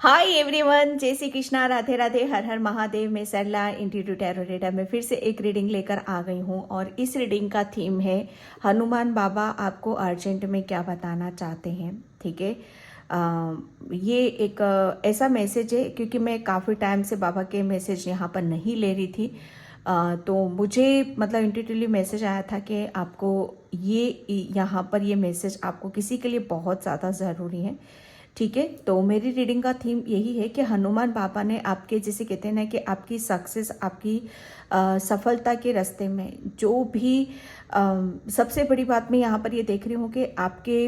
Hi everyone, जय श्री कृष्णा, राधे राधे, हर हर महादेव। मैं सरला intuitive tarot reader में फिर से एक रीडिंग लेकर आ गई हूँ और इस रीडिंग का थीम है हनुमान बाबा आपको अर्जेंट में क्या बताना चाहते हैं। ठीक है, ये एक ऐसा मैसेज है क्योंकि मैं काफ़ी टाइम से बाबा के मैसेज यहाँ पर नहीं ले रही थी। तो मुझे मतलब इंट्यूटिवली मैसेज आया था कि आपको ये यहाँ पर ये मैसेज आपको किसी के लिए बहुत ज़्यादा ज़रूरी है। ठीक है, तो मेरी रीडिंग का थीम यही है कि हनुमान बाबा ने आपके, जैसे कहते हैं ना, कि आपकी सक्सेस, आपकी सफलता के रास्ते में जो भी सबसे बड़ी बात मैं यहाँ पर ये देख रही हूँ कि आपके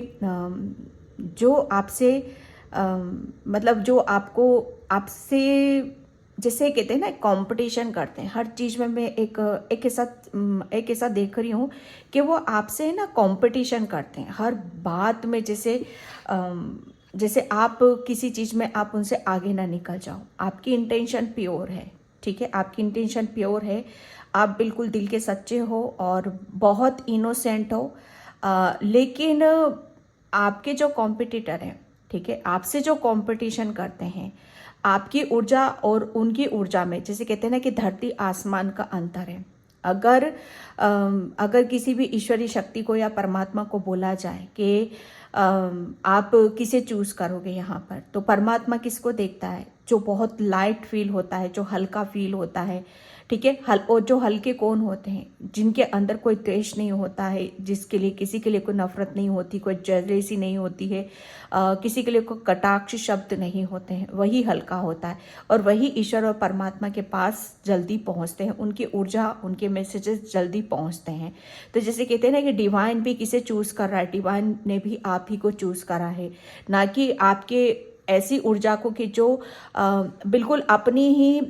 जो आपसे मतलब जो आपको आपसे जैसे कहते हैं ना कंपटीशन करते हैं हर चीज़ में। मैं एक ऐसा देख रही हूँ कि वो आपसे ना कंपटीशन करते हैं हर बात में। जैसे आप किसी चीज़ में आप उनसे आगे ना निकल जाओ। आपकी इंटेंशन प्योर है, ठीक है, आपकी इंटेंशन प्योर है। आप बिल्कुल दिल के सच्चे हो और बहुत इनोसेंट हो। लेकिन आपके जो कॉम्पिटिटर हैं, ठीक है, आपसे जो कंपटीशन करते हैं, आपकी ऊर्जा और उनकी ऊर्जा में, जैसे कहते हैं ना कि धरती आसमान का अंतर है। अगर अगर किसी भी ईश्वरीय शक्ति को या परमात्मा को बोला जाए कि आप किसे चूज करोगे यहाँ पर, तो परमात्मा किसको देखता है? जो बहुत लाइट फील होता है, जो हल्का फील होता है। ठीक है, और जो हल्के कौन होते हैं? जिनके अंदर कोई द्वेष नहीं होता है, जिसके लिए किसी के लिए कोई नफरत नहीं होती, कोई जेलसी नहीं होती है, किसी के लिए कोई कटाक्ष शब्द नहीं होते हैं, वही हल्का होता है। और वही ईश्वर और परमात्मा के पास जल्दी पहुंचते हैं। उनकी ऊर्जा, उनके मैसेजेस जल्दी पहुंचते हैं। तो जैसे कहते हैं ना कि डिवाइन भी किसे चूज कर रहा है, डिवाइन ने भी आप ही को चूज करा है, ना कि आपके ऐसी ऊर्जा को कि जो बिल्कुल अपने ही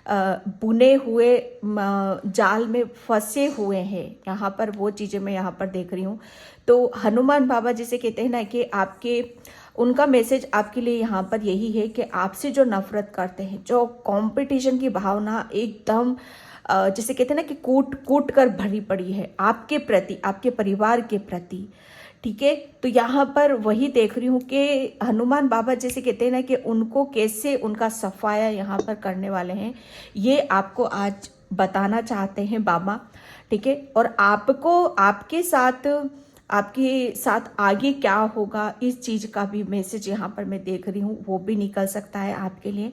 बुने हुए जाल में फंसे हुए हैं। यहाँ पर वो चीज़ें मैं यहाँ पर देख रही हूँ। तो हनुमान बाबा जिसे कहते हैं ना कि आपके, उनका मैसेज आपके लिए यहाँ पर यही है कि आपसे जो नफरत करते हैं, जो कंपटीशन की भावना एकदम जैसे कहते हैं ना कि कूट कूट कर भरी पड़ी है आपके प्रति, आपके परिवार के प्रति। ठीक है, तो यहाँ पर वही देख रही हूँ कि हनुमान बाबा जैसे कहते हैं ना कि उनको कैसे उनका सफाया यहाँ पर करने वाले हैं, ये आपको आज बताना चाहते हैं बाबा। ठीक है, और आपको आपके साथ आगे क्या होगा, इस चीज़ का भी मैसेज यहाँ पर मैं देख रही हूँ, वो भी निकल सकता है आपके लिए।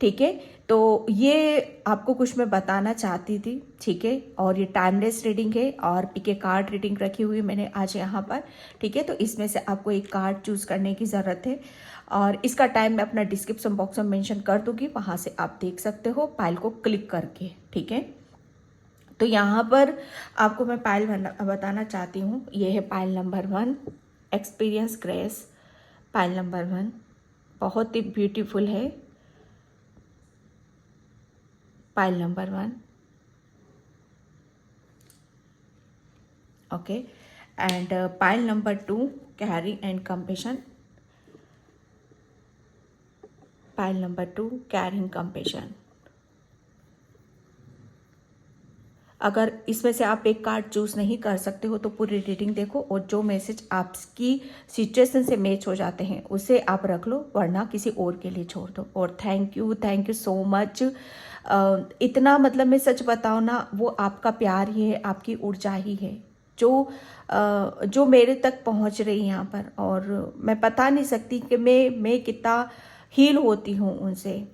ठीक है, तो ये आपको कुछ मैं बताना चाहती थी। ठीक है, और ये टाइमलेस रीडिंग है और पिक ए कार्ड रीडिंग रखी हुई मैंने आज यहाँ पर। ठीक है, तो इसमें से आपको एक कार्ड चूज करने की ज़रूरत है और इसका टाइम मैं अपना डिस्क्रिप्शन बॉक्स में मेंशन कर दूंगी, वहाँ से आप देख सकते हो पाइल को क्लिक करके। ठीक है, तो यहाँ पर आपको मैं पाइल बताना चाहती हूँ। ये है pile number 1, experience grace. Pile number 1 बहुत ही ब्यूटीफुल है। Pile number 1, okay, and pile number 2, carrying and compassion. Pile number 2, carrying compassion. अगर इसमें से आप एक कार्ड चूज नहीं कर सकते हो तो पूरी रीडिंग देखो और जो मैसेज आपकी सिचुएशन से मैच हो जाते हैं उसे आप रख लो, वरना किसी और के लिए छोड़ दो। और थैंक यू सो मच। इतना मतलब मैं सच बताऊँ ना, वो आपका प्यार ही है, आपकी ऊर्जा ही है जो मेरे तक पहुंच रही है यहाँ पर। और मैं बता नहीं सकती कि मैं कितना हील होती हूँ उनसे।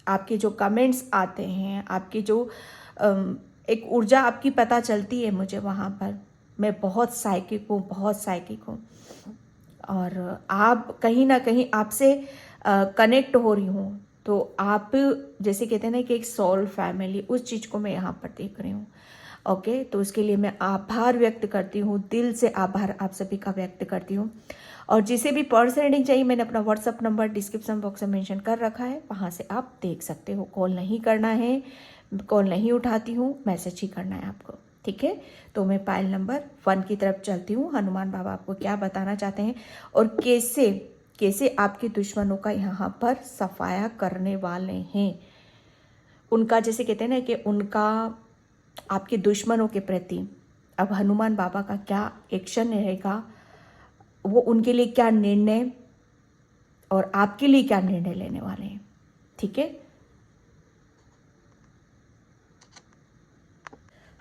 आपके जो कमेंट्स आते हैं, आपकी जो एक ऊर्जा आपकी पता चलती है मुझे वहाँ पर। मैं बहुत साइकिक हूँ, बहुत साइकिक हूँ और आप कहीं ना कहीं आपसे कनेक्ट हो रही हूँ। तो आप जैसे कहते हैं ना कि एक सोल फैमिली, उस चीज़ को मैं यहाँ पर देख रही हूँ। ओके, तो उसके लिए मैं आभार व्यक्त करती हूँ, दिल से आभार आप सभी का व्यक्त करती हूँ। और जिसे भी पर्सनल रीडिंग चाहिए, मैंने अपना व्हाट्सअप नंबर डिस्क्रिप्शन बॉक्स में मेंशन कर रखा है, वहाँ से आप देख सकते हो। कॉल नहीं करना है, कॉल नहीं उठाती हूँ, मैसेज ही करना है आपको। ठीक है, तो मैं पाइल नंबर 1 की तरफ चलती हूँ। हनुमान बाबा आपको क्या बताना चाहते हैं और कैसे कैसे आपके दुश्मनों का यहाँ पर सफाया करने वाले हैं। उनका जैसे कहते हैं ना कि उनका आपके दुश्मनों के प्रति अब हनुमान बाबा का क्या एक्शन रहेगा, वो उनके लिए क्या निर्णय और आपके लिए क्या निर्णय लेने वाले हैं। ठीक है,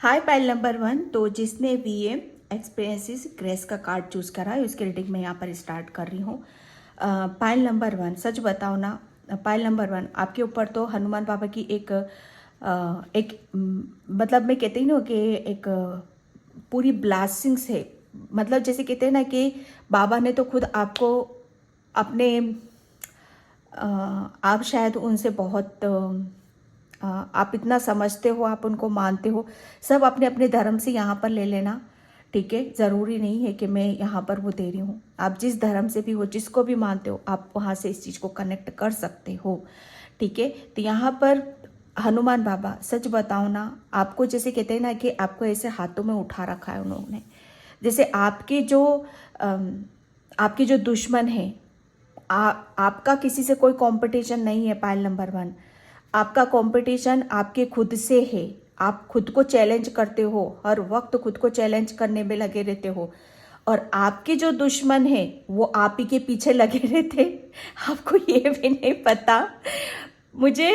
हाय पाइल नंबर 1। तो जिसने VM एक्सपीरियंसेस ग्रेस का कार्ड चूज करा है उसकी रीडिंग मैं यहाँ पर स्टार्ट कर रही हूँ। पाइल नंबर 1, सच बताओ ना, पाइल नंबर 1 आपके ऊपर तो हनुमान बाबा की मतलब मैं कहती हूँ ना कि एक पूरी ब्लेसिंग्स है। मतलब जैसे कहते हैं ना कि बाबा ने तो खुद आपको अपने आप शायद उनसे बहुत आप इतना समझते हो, आप उनको मानते हो, सब अपने अपने धर्म से यहाँ पर ले लेना। ठीक है, ज़रूरी नहीं है कि मैं यहाँ पर वो दे रही हूँ। आप जिस धर्म से भी हो, जिसको भी मानते हो, आप वहाँ से इस चीज़ को कनेक्ट कर सकते हो। ठीक है, तो यहाँ पर हनुमान बाबा, सच बताओ ना, आपको जैसे कहते हैं ना कि आपको ऐसे हाथों में उठा रखा है उन्होंने। जैसे आपके जो दुश्मन हैं, आपका किसी से कोई कंपटीशन नहीं है। पाइल नंबर 1, आपका कंपटीशन आपके खुद से है। आप खुद को चैलेंज करते हो, हर वक्त खुद को चैलेंज करने में लगे रहते हो। और आपके जो दुश्मन है वो आप ही के पीछे लगे रहते, आपको ये भी नहीं पता। मुझे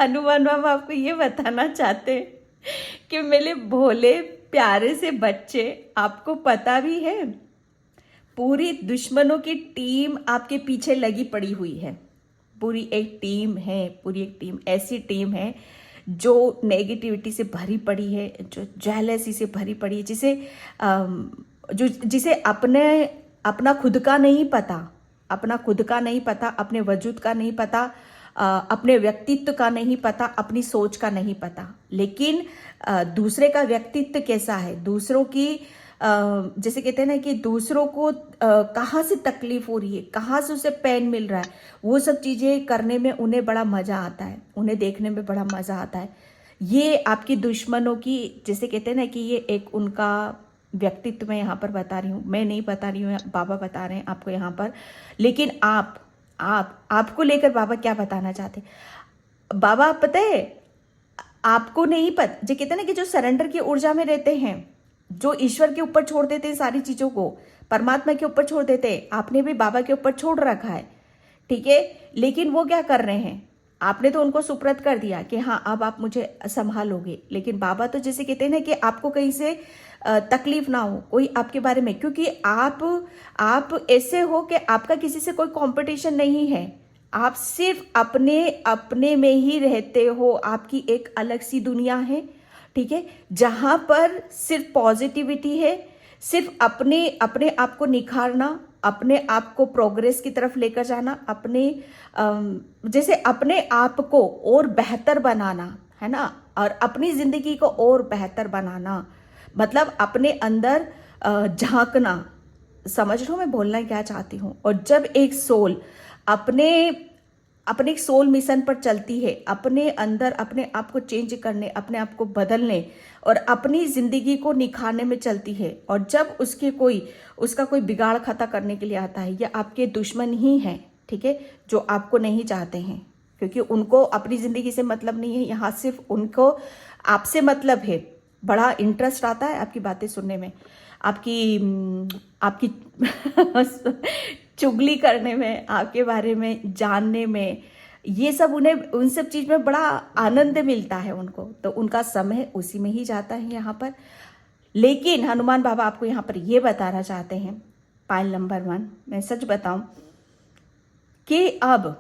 हनुमान बाबा आपको ये बताना चाहते हैं कि मेरे भोले प्यारे से बच्चे, आपको पता भी है पूरी दुश्मनों की टीम आपके पीछे लगी पड़ी हुई है। पूरी एक टीम है, पूरी एक टीम, ऐसी टीम है जो नेगेटिविटी से भरी पड़ी है, जो जेलसी से भरी पड़ी है, जिसे अपना खुद का नहीं पता, अपना खुद का नहीं पता, अपने वजूद का नहीं पता, अपने व्यक्तित्व का नहीं पता, अपनी सोच का नहीं पता। लेकिन दूसरे का व्यक्तित्व कैसा है, दूसरों की जैसे कहते हैं ना कि दूसरों को कहाँ से तकलीफ हो रही है, कहाँ से उसे पेन मिल रहा है, वो सब चीज़ें करने में उन्हें बड़ा मज़ा आता है, उन्हें देखने में बड़ा मज़ा आता है। ये आपकी दुश्मनों की, जैसे कहते हैं ना कि ये एक उनका व्यक्तित्व मैं यहाँ पर बता रही हूँ, मैं नहीं बता रही हूँ, बाबा बता रहे हैं आपको यहाँ पर। लेकिन आपको लेकर बाबा क्या बताना चाहते, बाबा पता है आपको नहीं पता, जो कहते हैं ना कि जो सरेंडर की ऊर्जा में रहते हैं, जो ईश्वर के ऊपर छोड़ देते हैं सारी चीजों को, परमात्मा के ऊपर छोड़ देते हैं, आपने भी बाबा के ऊपर छोड़ रखा है। ठीक है, लेकिन वो क्या कर रहे हैं, आपने तो उनको सुप्रत कर दिया कि हाँ अब आप मुझे संभालोगे। लेकिन बाबा तो जैसे कहते हैं ना कि आपको कहीं से तकलीफ ना हो कोई आपके बारे में, क्योंकि आप ऐसे हो कि आपका किसी से कोई कंपटीशन नहीं है, आप सिर्फ अपने अपने में ही रहते हो। आपकी एक अलग सी दुनिया है, ठीक है, जहां पर सिर्फ पॉजिटिविटी है, सिर्फ अपने अपने आप को निखारना, अपने आप को प्रोग्रेस की तरफ लेकर जाना, अपने जैसे अपने आप को और बेहतर बनाना है ना, और अपनी जिंदगी को और बेहतर बनाना, मतलब अपने अंदर झांकना। समझ रहे हो मैं बोलना क्या चाहती हूँ। और जब एक सोल अपने अपने सोल मिशन पर चलती है, अपने अंदर अपने आप को चेंज करने, अपने आप को बदलने और अपनी जिंदगी को निखारने में चलती है, और जब उसका कोई बिगाड़ खता करने के लिए आता है, ये आपके दुश्मन ही हैं, ठीक है, जो आपको नहीं चाहते हैं, क्योंकि उनको अपनी जिंदगी से मतलब नहीं है, यहाँ सिर्फ उनको आपसे मतलब है। बड़ा इंटरेस्ट आता है आपकी बातें सुनने में, आपकी चुगली करने में, आपके बारे में जानने में, ये सब उन्हें उन सब चीज में बड़ा आनंद मिलता है उनको, तो उनका समय उसी में ही जाता है यहाँ पर। लेकिन हनुमान बाबा आपको यहाँ पर ये बताना चाहते हैं, पाइल नंबर 1, मैं सच बताऊं कि अब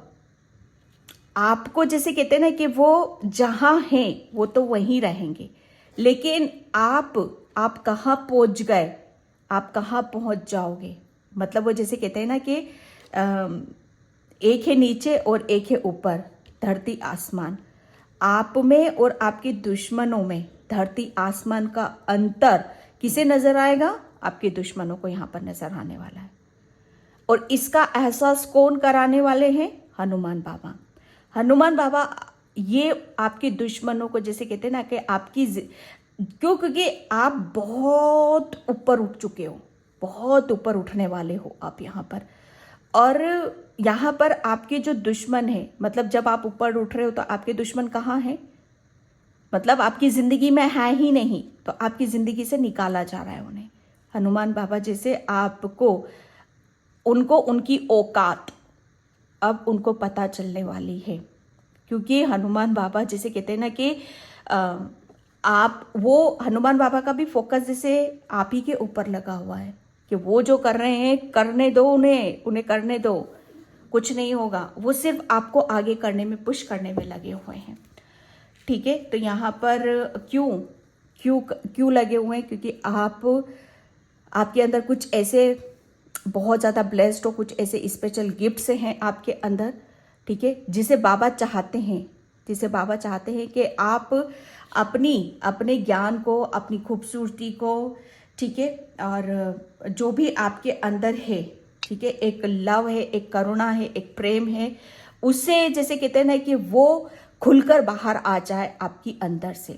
आपको जैसे कहते हैं ना कि वो जहां हैं वो तो वहीं रहेंगे, लेकिन आप कहाँ पहुंच गए, आप कहाँ पहुंच जाओगे, मतलब वो जैसे कहते हैं ना कि एक है नीचे और एक है ऊपर, धरती आसमान। आप में और आपके दुश्मनों में धरती आसमान का अंतर किसे नजर आएगा, आपके दुश्मनों को यहाँ पर नजर आने वाला है। और इसका एहसास कौन कराने वाले हैं, हनुमान बाबा। हनुमान बाबा ये आपके दुश्मनों को, जैसे कहते हैं ना कि क्योंकि आप बहुत ऊपर उठ चुके हो, बहुत ऊपर उठने वाले हो आप यहाँ पर। और यहाँ पर आपके जो दुश्मन है, मतलब जब आप ऊपर उठ रहे हो तो आपके दुश्मन कहाँ हैं, मतलब आपकी जिंदगी में है ही नहीं, तो आपकी जिंदगी से निकाला जा रहा है उन्हें। हनुमान बाबा जैसे आपको, उनको उनकी औकात, अब उनको पता चलने वाली है, क्योंकि हनुमान बाबा जैसे कहते हैं ना कि आप वो हनुमान बाबा का भी फोकस जैसे आप ही के ऊपर लगा हुआ है कि वो जो कर रहे हैं करने दो, उन्हें करने दो, कुछ नहीं होगा। वो सिर्फ आपको आगे करने में, पुश करने में लगे हुए हैं। ठीक है, तो यहाँ पर क्यों क्यों क्यों लगे हुए हैं? क्योंकि आपके अंदर कुछ ऐसे बहुत ज़्यादा ब्लेस्ड हो, कुछ ऐसे स्पेशल गिफ्ट्स हैं आपके अंदर, ठीक है, जिसे बाबा चाहते हैं कि आप अपने ज्ञान को, अपनी खूबसूरती को, ठीक है, और जो भी आपके अंदर है, ठीक है, एक लव है, एक करुणा है, एक प्रेम है, उससे जैसे कहते हैं ना कि वो खुलकर बाहर आ जाए आपकी अंदर से।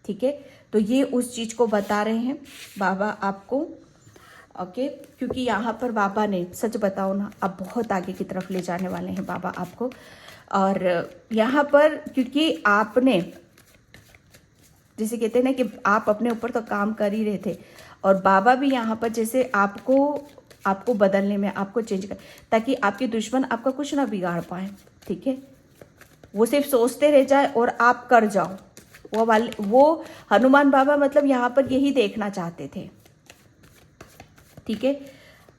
ठीक है, तो ये उस चीज को बता रहे हैं बाबा आपको। ओके, क्योंकि यहाँ पर बाबा ने, सच बताओ ना, अब बहुत आगे की तरफ ले जाने वाले हैं बाबा आपको। और यहाँ पर क्योंकि आपने जैसे कहते हैं ना कि आप अपने ऊपर तो काम कर ही रहे थे, और बाबा भी यहाँ पर जैसे आपको बदलने में, आपको चेंज कर, ताकि आपके दुश्मन आपका कुछ ना बिगाड़ पाए। ठीक है, वो सिर्फ सोचते रह जाए और आप कर जाओ। वो हनुमान बाबा मतलब यहाँ पर यही देखना चाहते थे। ठीक है,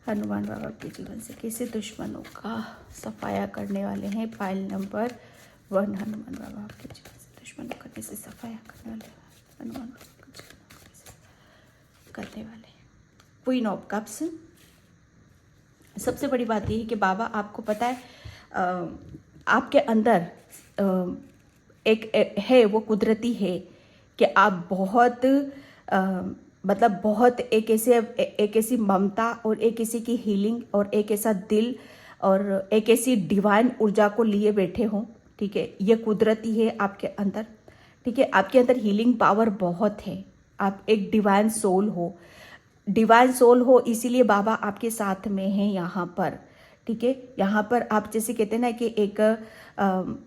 हनुमान बाबा के जीवन से कैसे दुश्मनों का सफाया करने वाले हैं। फाइल नंबर 1, हनुमान बाबा आपके जीवन से दुश्मनों का कैसे सफाया करने वाले हैं। हनुमान बाबा का जीवन कैसे करने वाले हैं। Queen of cups. सबसे बड़ी बात यह है कि बाबा आपको पता है आपके अंदर एक है, वो कुदरती है कि आप बहुत मतलब बहुत एक ऐसी ममता और एक ऐसी की हीलिंग और एक ऐसा दिल और एक ऐसी डिवाइन ऊर्जा को लिए बैठे हो। ठीक है, ये कुदरती है आपके अंदर। ठीक है, आपके अंदर हीलिंग पावर बहुत है। आप एक डिवाइन सोल हो, इसीलिए बाबा आपके साथ में हैं यहाँ पर। ठीक है, यहाँ पर आप जैसे कहते हैं ना कि एक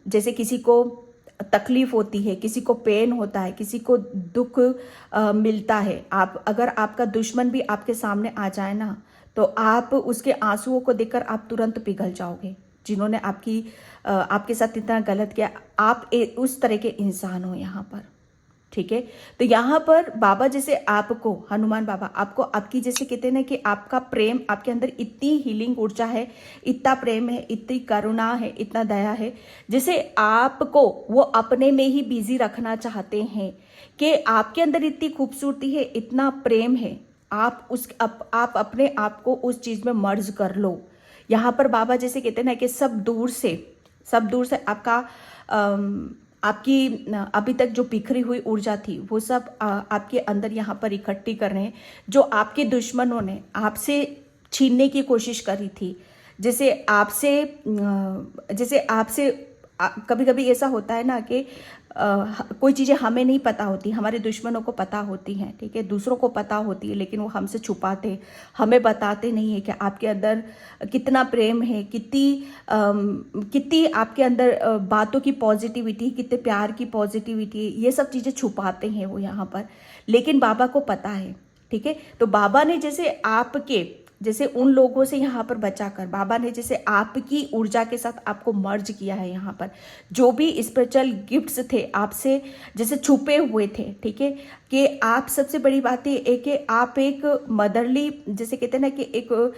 जैसे किसी को तकलीफ होती है, किसी को पेन होता है, किसी को दुख मिलता है, अगर आपका दुश्मन भी आपके सामने आ जाए ना, तो आप उसके आंसुओं को देखकर आप तुरंत पिघल जाओगे। जिन्होंने आपके साथ इतना गलत किया, आप उस तरह के इंसान हो यहाँ पर। ठीक है, तो यहाँ पर बाबा जैसे आपको, हनुमान बाबा आपको, आपकी जैसे कहते हैं ना कि आपका प्रेम, आपके अंदर इतनी हीलिंग ऊर्जा है, इतना प्रेम है, इतनी करुणा है, इतना दया है, जैसे आपको वो अपने में ही बिजी रखना चाहते हैं कि आपके अंदर इतनी खूबसूरती है, इतना प्रेम है, आप अपने आप को उस चीज में मर्ज कर लो। यहाँ पर बाबा जैसे कहते हैं ना कि सब दूर से आपकी अभी तक जो बिखरी हुई ऊर्जा थी, वो सब आपके अंदर यहाँ पर इकट्ठी कर रहे हैं, जो आपके दुश्मनों ने आपसे छीनने की कोशिश करी थी। जैसे आपसे कभी कभी ऐसा होता है ना कि कोई चीज़ें हमें नहीं पता होती, हमारे दुश्मनों को पता होती हैं। ठीक है, दूसरों को पता होती है, लेकिन वो हमसे छुपाते, हमें बताते नहीं है कि आपके अंदर कितना प्रेम है, कितनी आपके अंदर बातों की पॉजिटिविटी, कितने प्यार की पॉजिटिविटी, ये सब चीज़ें छुपाते हैं वो यहाँ पर, लेकिन बाबा को पता है। ठीक है, तो बाबा ने जैसे उन लोगों से यहाँ पर बचाकर, बाबा ने जैसे आपकी ऊर्जा के साथ आपको मर्ज किया है यहाँ पर। जो भी स्पिरिचुअल गिफ्ट्स थे आपसे जैसे छुपे हुए थे, ठीक है, कि आप, सबसे बड़ी बात ये है कि आप एक मदरली, जैसे कहते हैं ना कि एक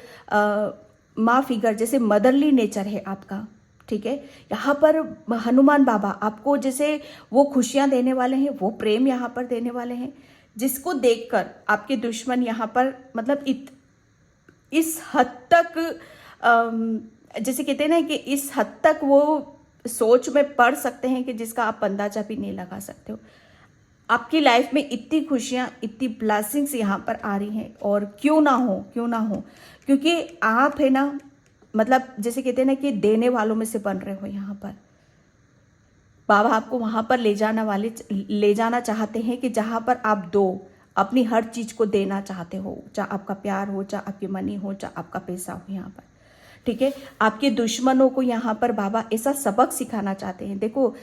माँ फिगर, जैसे मदरली नेचर है आपका। ठीक है, यहाँ पर हनुमान बाबा आपको जैसे वो खुशियाँ देने वाले हैं, वो प्रेम यहाँ पर देने वाले हैं, जिसको देखकर आपके दुश्मन यहाँ पर मतलब इस हद तक जैसे कहते हैं ना कि इस हद तक वो सोच में पड़ सकते हैं कि जिसका आप अंदाजा भी नहीं लगा सकते हो। आपकी लाइफ में इतनी खुशियाँ, इतनी ब्लेसिंग्स यहाँ पर आ रही हैं, और क्यों ना हो, क्योंकि आप है ना, मतलब जैसे कहते हैं ना कि देने वालों में से बन रहे हो यहाँ पर। बाबा आपको वहां पर ले जाना चाहते हैं कि जहां पर आप दो, अपनी हर चीज को देना चाहते हो, चाहे आपका प्यार हो, चाहे आपकी मनी हो, चाहे आपका पैसा हो यहाँ पर। ठीक है, आपके दुश्मनों को यहाँ पर बाबा ऐसा सबक सिखाना चाहते हैं। देखो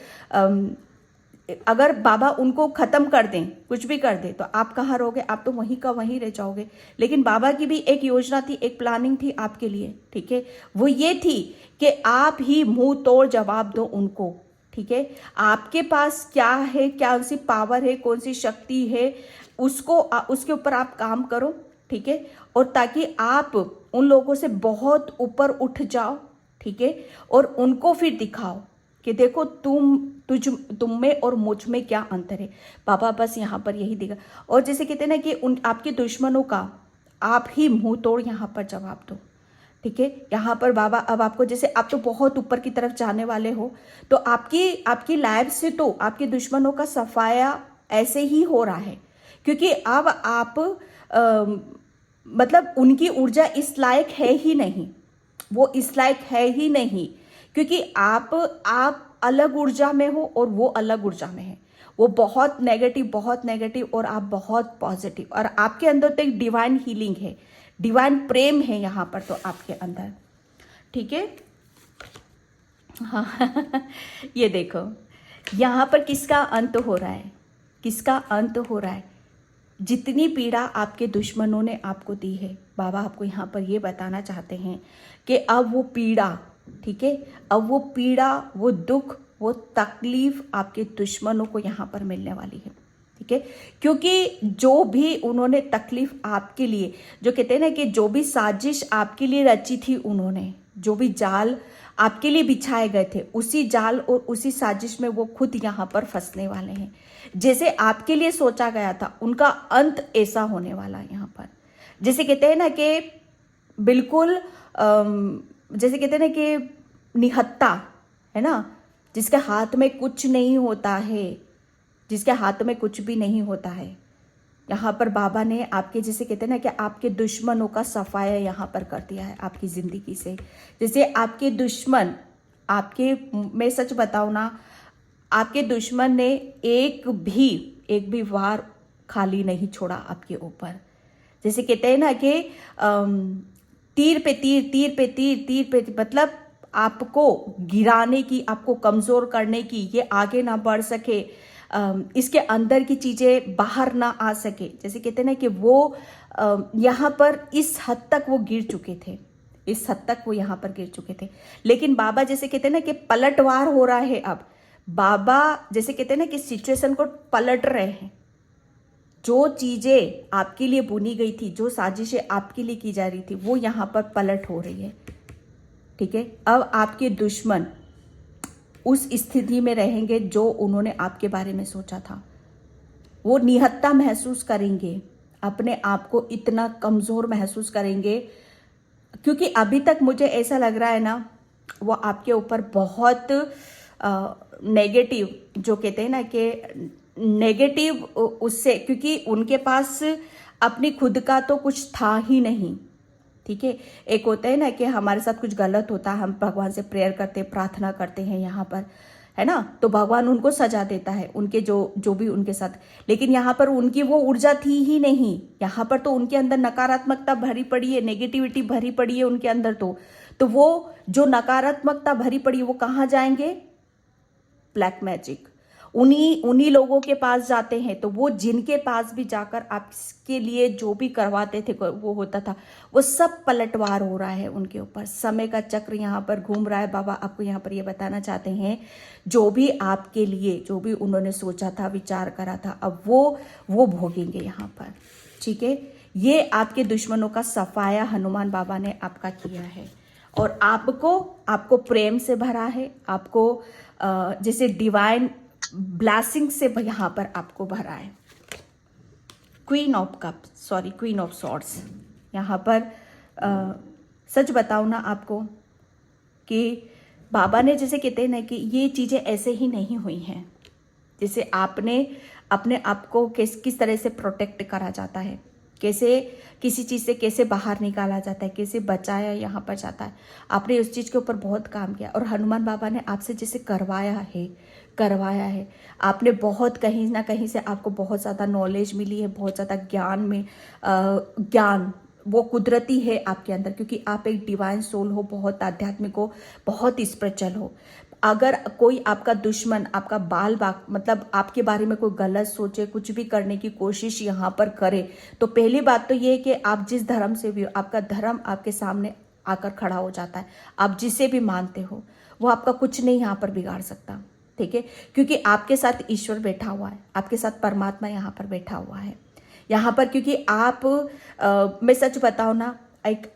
अगर बाबा उनको खत्म कर दें, कुछ भी कर दें, तो आप कहाँ रहोगे? आप तो वहीं का वहीं रह जाओगे। लेकिन बाबा की भी एक योजना थी, एक प्लानिंग थी आपके लिए, ठीक है। वो ये थी कि आप ही मुंह तोड़ जवाब दो उनको, ठीक है। आपके पास क्या है, क्या सी पावर है, कौन सी शक्ति है, उसको उसके ऊपर आप काम करो, ठीक है। और ताकि आप उन लोगों से बहुत ऊपर उठ जाओ, ठीक है। और उनको फिर दिखाओ कि देखो तुम में और मुझ में क्या अंतर है। बाबा बस यहाँ पर यही दिखा। और जैसे कहते हैं ना कि उन आपके दुश्मनों का आप ही मुंह तोड़ यहाँ पर जवाब दो, ठीक है। यहाँ पर बाबा अब आपको, जैसे आप तो बहुत ऊपर की तरफ जाने वाले हो, तो आपकी लाइफ से तो आपके दुश्मनों का सफाया ऐसे ही हो रहा है, क्योंकि अब आप मतलब उनकी ऊर्जा इस लायक है ही नहीं, वो इस लायक है ही नहीं, क्योंकि आप अलग ऊर्जा में हो और वो अलग ऊर्जा में है। वो बहुत नेगेटिव और आप बहुत पॉजिटिव, और आपके अंदर तो एक डिवाइन हीलिंग है, डिवाइन प्रेम है यहाँ पर तो आपके अंदर, ठीक है। हाँ ये देखो यहाँ पर किसका अंत हो रहा है, किसका अंत हो रहा है। जितनी पीड़ा आपके दुश्मनों ने आपको दी है, बाबा आपको यहाँ पर ये बताना चाहते हैं कि अब वो पीड़ा, ठीक है, अब वो पीड़ा, वो दुख, वो तकलीफ आपके दुश्मनों को यहाँ पर मिलने वाली है, ठीक है। क्योंकि जो भी उन्होंने तकलीफ आपके लिए, जो कहते हैं ना कि जो भी साजिश आपके लिए रची थी उन्होंने, जो भी जाल आपके लिए बिछाए गए थे, उसी जाल और उसी साजिश में वो खुद यहाँ पर फंसने वाले हैं। जैसे आपके लिए सोचा गया था, उनका अंत ऐसा होने वाला है यहाँ पर। जैसे कहते हैं ना कि बिल्कुल जैसे कहते हैं ना कि निहत्ता है ना, जिसके हाथ में कुछ नहीं होता है, जिसके हाथ में कुछ भी नहीं होता है, यहाँ पर बाबा ने आपके, जैसे कहते हैं ना कि आपके दुश्मनों का सफाया यहाँ पर कर दिया है आपकी ज़िंदगी से। जैसे आपके दुश्मन, आपके, मैं सच बताऊँ ना, आपके दुश्मन ने एक भी वार खाली नहीं छोड़ा आपके ऊपर। जैसे कहते हैं ना कि तीर पे तीर, तीर पे तीर, तीर पे, मतलब आपको गिराने की, आपको कमज़ोर करने की, ये आगे ना बढ़ सके, इसके अंदर की चीज़ें बाहर ना आ सके। जैसे कहते हैं ना कि वो यहाँ पर इस हद तक वो गिर चुके थे, इस हद तक वो यहाँ पर गिर चुके थे। लेकिन बाबा जैसे कहते हैं ना कि पलटवार हो रहा है अब। बाबा जैसे कहते हैं ना कि सिचुएशन को पलट रहे हैं। जो चीज़ें आपके लिए बुनी गई थी, जो साजिशें आपके लिए की जा रही थी, वो यहाँ पर पलट हो रही है, ठीक है। अब आपके दुश्मन उस स्थिति में रहेंगे जो उन्होंने आपके बारे में सोचा था। वो निहत्ता महसूस करेंगे, अपने आप को इतना कमज़ोर महसूस करेंगे, क्योंकि अभी तक मुझे ऐसा लग रहा है ना, वो आपके ऊपर बहुत नेगेटिव, जो कहते हैं ना कि नेगेटिव उससे, क्योंकि उनके पास अपनी खुद का तो कुछ था ही नहीं, ठीक है। एक होता है ना कि हमारे साथ कुछ गलत होता है, हम भगवान से प्रेयर करते, प्रार्थना करते हैं यहाँ पर, है ना, तो भगवान उनको सजा देता है, उनके जो भी उनके साथ। लेकिन यहाँ पर उनकी वो ऊर्जा थी ही नहीं, यहाँ पर तो उनके अंदर नकारात्मकता भरी पड़ी है, नेगेटिविटी भरी पड़ी है उनके अंदर। तो वो जो नकारात्मकता भरी पड़ी है, वो कहाँ जाएंगे? ब्लैक मैजिक, उन्हीं लोगों के पास जाते हैं। तो वो जिनके पास भी जाकर आपके लिए जो भी करवाते थे, वो होता था, वो सब पलटवार हो रहा है उनके ऊपर। समय का चक्र यहाँ पर घूम रहा है। बाबा आपको यहाँ पर ये बताना चाहते हैं, जो भी आपके लिए, जो भी उन्होंने सोचा था, विचार करा था, अब वो भोगेंगे यहाँ पर, ठीक है। ये आपके दुश्मनों का सफाया हनुमान बाबा ने आपका किया है, और आपको प्रेम से भरा है, आपको जैसे डिवाइन ब्लेसिंग से यहाँ पर आपको भरा है। क्वीन ऑफ सॉर्ड्स यहाँ पर सच बताऊँ ना आपको कि बाबा ने, जैसे कहते हैं ना कि ये चीज़ें ऐसे ही नहीं हुई हैं। जैसे आपने अपने आप को किस तरह से प्रोटेक्ट करा जाता है, कैसे किसी चीज़ से कैसे बाहर निकाला जाता है, कैसे बचाया यहाँ पर जाता है, आपने उस चीज़ के ऊपर बहुत काम किया। और हनुमान बाबा ने आपसे जैसे करवाया है, आपने बहुत कहीं ना कहीं से आपको बहुत ज़्यादा नॉलेज मिली है, बहुत ज़्यादा ज्ञान वो कुदरती है आपके अंदर, क्योंकि आप एक डिवाइन सोल हो, बहुत आध्यात्मिक हो, बहुत स्पिरिचुअल हो। अगर कोई आपका दुश्मन, आपका बाल बाग मतलब आपके बारे में कोई गलत सोचे, कुछ भी करने की कोशिश यहाँ पर करे, तो पहली बात तो ये है कि आप जिस धर्म से भी हो, आपका धर्म आपके सामने आकर खड़ा हो जाता है। आप जिसे भी मानते हो वो आपका कुछ नहीं यहाँ पर बिगाड़ सकता, ठीक है, क्योंकि आपके साथ ईश्वर बैठा हुआ है, आपके साथ परमात्मा यहाँ पर बैठा हुआ है यहाँ पर। क्योंकि आप मैं सच बताऊँ ना,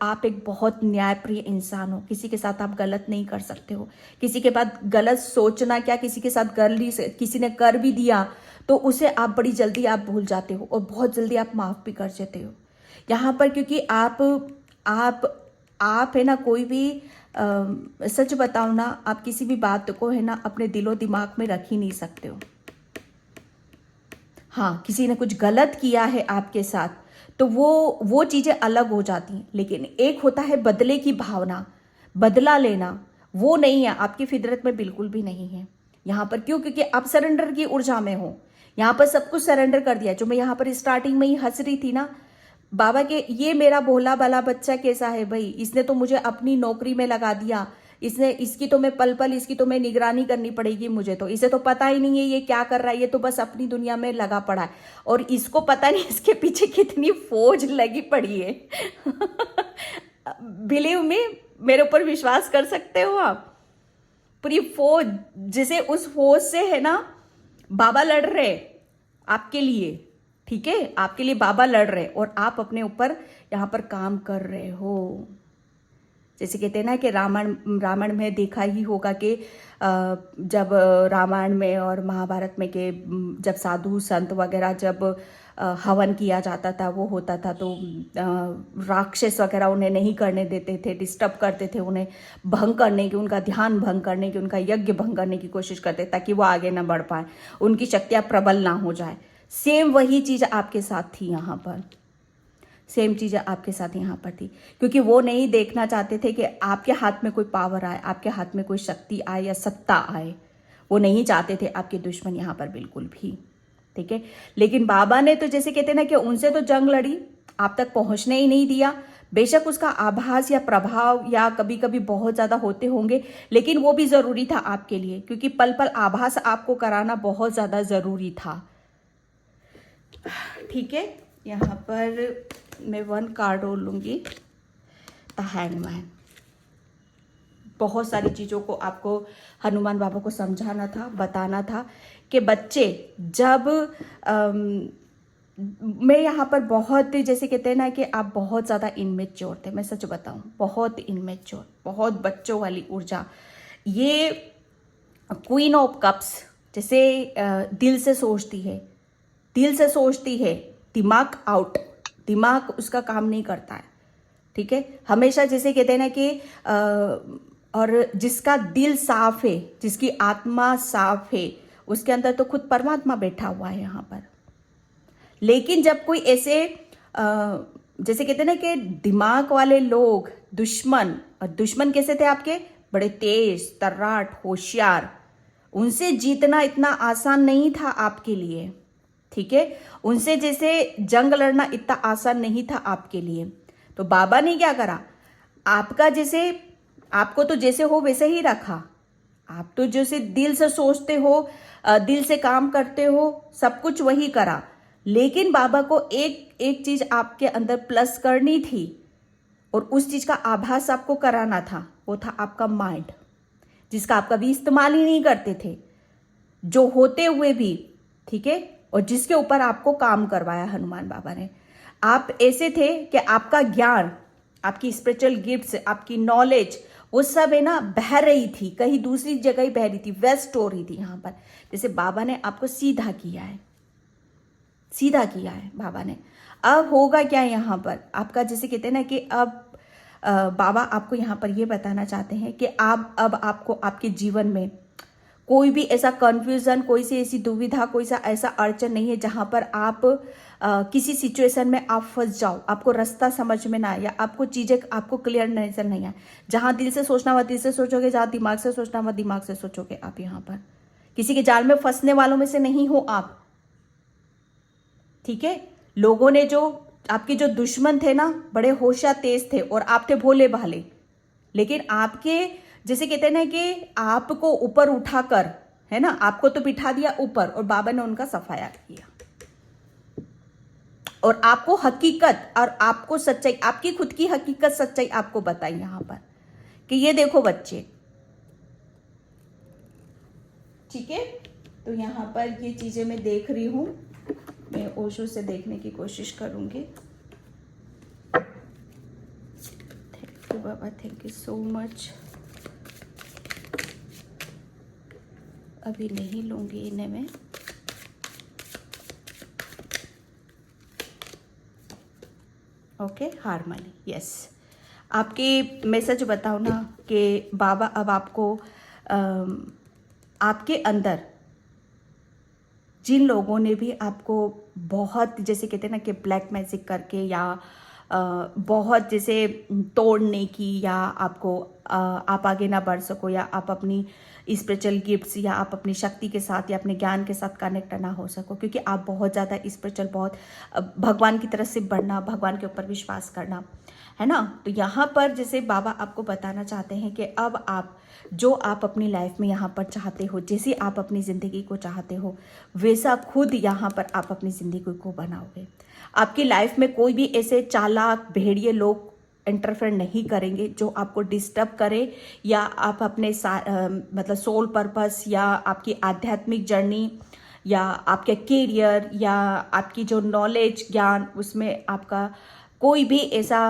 आप एक बहुत न्यायप्रिय इंसान हो। किसी के साथ आप गलत नहीं कर सकते हो। किसी के बाद गलत सोचना क्या, किसी के साथ किसी ने कर भी दिया तो उसे आप बड़ी जल्दी आप भूल जाते हो और बहुत जल्दी आप माफ़ भी कर देते हो यहाँ पर। क्योंकि आप है ना, कोई भी सच बताओ ना, आप किसी भी बात को है ना अपने दिलो दिमाग में रख ही नहीं सकते हो। हाँ, किसी ने कुछ गलत किया है आपके साथ तो वो चीज़ें अलग हो जाती हैं, लेकिन एक होता है बदले की भावना, बदला लेना, वो नहीं है, आपकी फितरत में बिल्कुल भी नहीं है यहाँ पर। क्यों? क्योंकि आप सरेंडर की ऊर्जा में हो। यहाँ पर सब कुछ सरेंडर कर दिया। जो मैं यहाँ पर स्टार्टिंग में ही हंस रही थी ना, बाबा के ये मेरा भोला भाला बच्चा कैसा है भाई, इसने तो मुझे अपनी नौकरी में लगा दिया, इसकी तो मैं पल पल इसकी तो मैं निगरानी करनी पड़ेगी मुझे, तो इसे तो पता ही नहीं है ये क्या कर रहा है, ये तो बस अपनी दुनिया में लगा पड़ा है और इसको पता नहीं इसके पीछे कितनी फौज लगी पड़ी है। बिलीव मी, मेरे ऊपर विश्वास कर सकते हो आप। पूरी फौज, जिसे उस फौज से है ना बाबा लड़ रहे आपके लिए, ठीक है, आपके लिए बाबा लड़ रहे और आप अपने ऊपर यहाँ पर काम कर रहे हो। जैसे कहते हैं ना कि रामायण में देखा ही होगा कि जब रामायण में और महाभारत में के जब साधु संत वगैरह जब हवन किया जाता था, वो होता था, तो राक्षस वगैरह उन्हें नहीं करने देते थे, डिस्टर्ब करते थे, उन्हें भंग करने की, उनका ध्यान भंग करने की, उनका यज्ञ भंग करने की कोशिश करते ताकि वो आगे ना बढ़ पाए, उनकी शक्तियाँ प्रबल ना हो जाए। सेम वही चीज़ आपके साथ थी यहाँ पर, सेम चीज़ आपके साथ यहाँ पर थी, क्योंकि वो नहीं देखना चाहते थे कि आपके हाथ में कोई पावर आए, आपके हाथ में कोई शक्ति आए या सत्ता आए। वो नहीं चाहते थे आपके दुश्मन यहाँ पर बिल्कुल भी, ठीक है। लेकिन बाबा ने तो जैसे कहते हैं ना कि उनसे तो जंग लड़ी, आप तक पहुँचने ही नहीं दिया। बेशक उसका आभास या प्रभाव या कभी कभी बहुत ज़्यादा होते होंगे, लेकिन वो भी ज़रूरी था आपके लिए, क्योंकि पल पल आभास आपको कराना बहुत ज़्यादा ज़रूरी था, ठीक है। यहाँ पर मैं 1 कार्ड और लूँगी, द हैंगमैन। बहुत सारी चीज़ों को आपको हनुमान बाबा को समझाना था, बताना था कि बच्चे जब मैं यहाँ पर बहुत, जैसे कहते हैं ना कि आप बहुत ज़्यादा इनमेच्योर थे, मैं सच बताऊँ, बहुत इनमेच्योर, बहुत बच्चों वाली ऊर्जा। ये क्वीन ऑफ कप्स जैसे दिल से सोचती है, दिल से सोचती है, दिमाग आउट, दिमाग उसका काम नहीं करता है, ठीक है। हमेशा जैसे कहते हैं ना कि और जिसका दिल साफ है, जिसकी आत्मा साफ है, उसके अंदर तो खुद परमात्मा बैठा हुआ है यहाँ पर। लेकिन जब कोई ऐसे जैसे कहते हैं ना कि दिमाग वाले लोग, दुश्मन, और दुश्मन कैसे थे आपके, बड़े तेज तर्राट होशियार, उनसे जीतना इतना आसान नहीं था आपके लिए, ठीक है। उनसे जैसे जंग लड़ना इतना आसान नहीं था आपके लिए। तो बाबा ने क्या करा, आपका जैसे, आपको तो जैसे हो वैसे ही रखा, आप तो जैसे दिल से सोचते हो, दिल से काम करते हो, सब कुछ वही करा। लेकिन बाबा को एक चीज आपके अंदर प्लस करनी थी और उस चीज का आभास आपको कराना था, वो था आपका माइंड, जिसका आप कभी इस्तेमाल ही नहीं करते थे, जो होते हुए भी, ठीक है, और जिसके ऊपर आपको काम करवाया हनुमान बाबा ने। आप ऐसे थे कि आपका ज्ञान, आपकी स्पिरिचुअल गिफ्ट्स, आपकी नॉलेज, वो सब है ना बह रही थी, कहीं दूसरी जगह ही बह रही थी, वेस्ट हो रही थी यहाँ पर। जैसे बाबा ने आपको सीधा किया है, सीधा किया है बाबा ने। अब होगा क्या यहाँ पर आपका, जैसे कहते हैं ना कि अब बाबा आपको यहाँ पर ये बताना चाहते हैं कि आप अब आपको आपके जीवन में कोई भी ऐसा कंफ्यूजन, कोई सी ऐसी दुविधा, कोई सा ऐसा अड़चन नहीं है जहाँ पर आप किसी सिचुएशन में आप फंस जाओ, आपको रास्ता समझ में ना आए या आपको चीज़ें आपको क्लियर नजर नहीं आए। जहाँ दिल से सोचना हुआ दिल से सोचोगे, जहाँ दिमाग से सोचना हुआ दिमाग से सोचोगे। आप यहाँ पर किसी के जाल में फंसने वालों में से नहीं हो आप, ठीक है। लोगों ने जो आपके जो दुश्मन थे ना, बड़े होशियार तेज थे और आप थे भोले भाले, लेकिन आपके जैसे कहते हैं ना कि आपको ऊपर उठाकर, है ना, आपको तो बिठा दिया ऊपर और बाबा ने उनका सफाया किया, और आपको हकीकत और आपको सच्चाई, आपकी खुद की हकीकत सच्चाई आपको बताई यहां पर कि ये देखो बच्चे, ठीक है। तो यहां पर ये चीजें मैं देख रही हूं, मैं ओशो से देखने की कोशिश करूंगी। थैंक यू बाबा, थैंक यू सो मच। अभी नहीं लूंगी इन्हें मैं। Okay, harmony, yes. आपके मैसेज बताओ ना कि बाबा अब आपको आपके अंदर जिन लोगों ने भी आपको बहुत, जैसे कहते हैं ना कि ब्लैक मैजिक करके या बहुत जैसे तोड़ने की, या आपको आप आगे ना बढ़ सको, या आप अपनी स्पिरिचुअल गिफ्ट्स या आप अपनी शक्ति के साथ या अपने ज्ञान के साथ कनेक्ट ना हो सको, क्योंकि आप बहुत ज़्यादा स्पिरिचुअल, बहुत भगवान की तरफ से बढ़ना, भगवान के ऊपर विश्वास करना, है ना। तो यहाँ पर जैसे बाबा आपको बताना चाहते हैं कि अब आप जो आप अपनी लाइफ में यहाँ पर चाहते हो, जैसे आप अपनी ज़िंदगी को चाहते हो, वैसा खुद यहाँ पर आप अपनी ज़िंदगी को बनाओगे। आपकी लाइफ में कोई भी ऐसे चालाक भेड़िए लोग इंटरफेयर नहीं करेंगे जो आपको डिस्टर्ब करे, या आप अपने मतलब सोल पर्पस या आपकी आध्यात्मिक जर्नी या आपके करियर या आपकी जो नॉलेज ज्ञान, उसमें आपका कोई भी ऐसा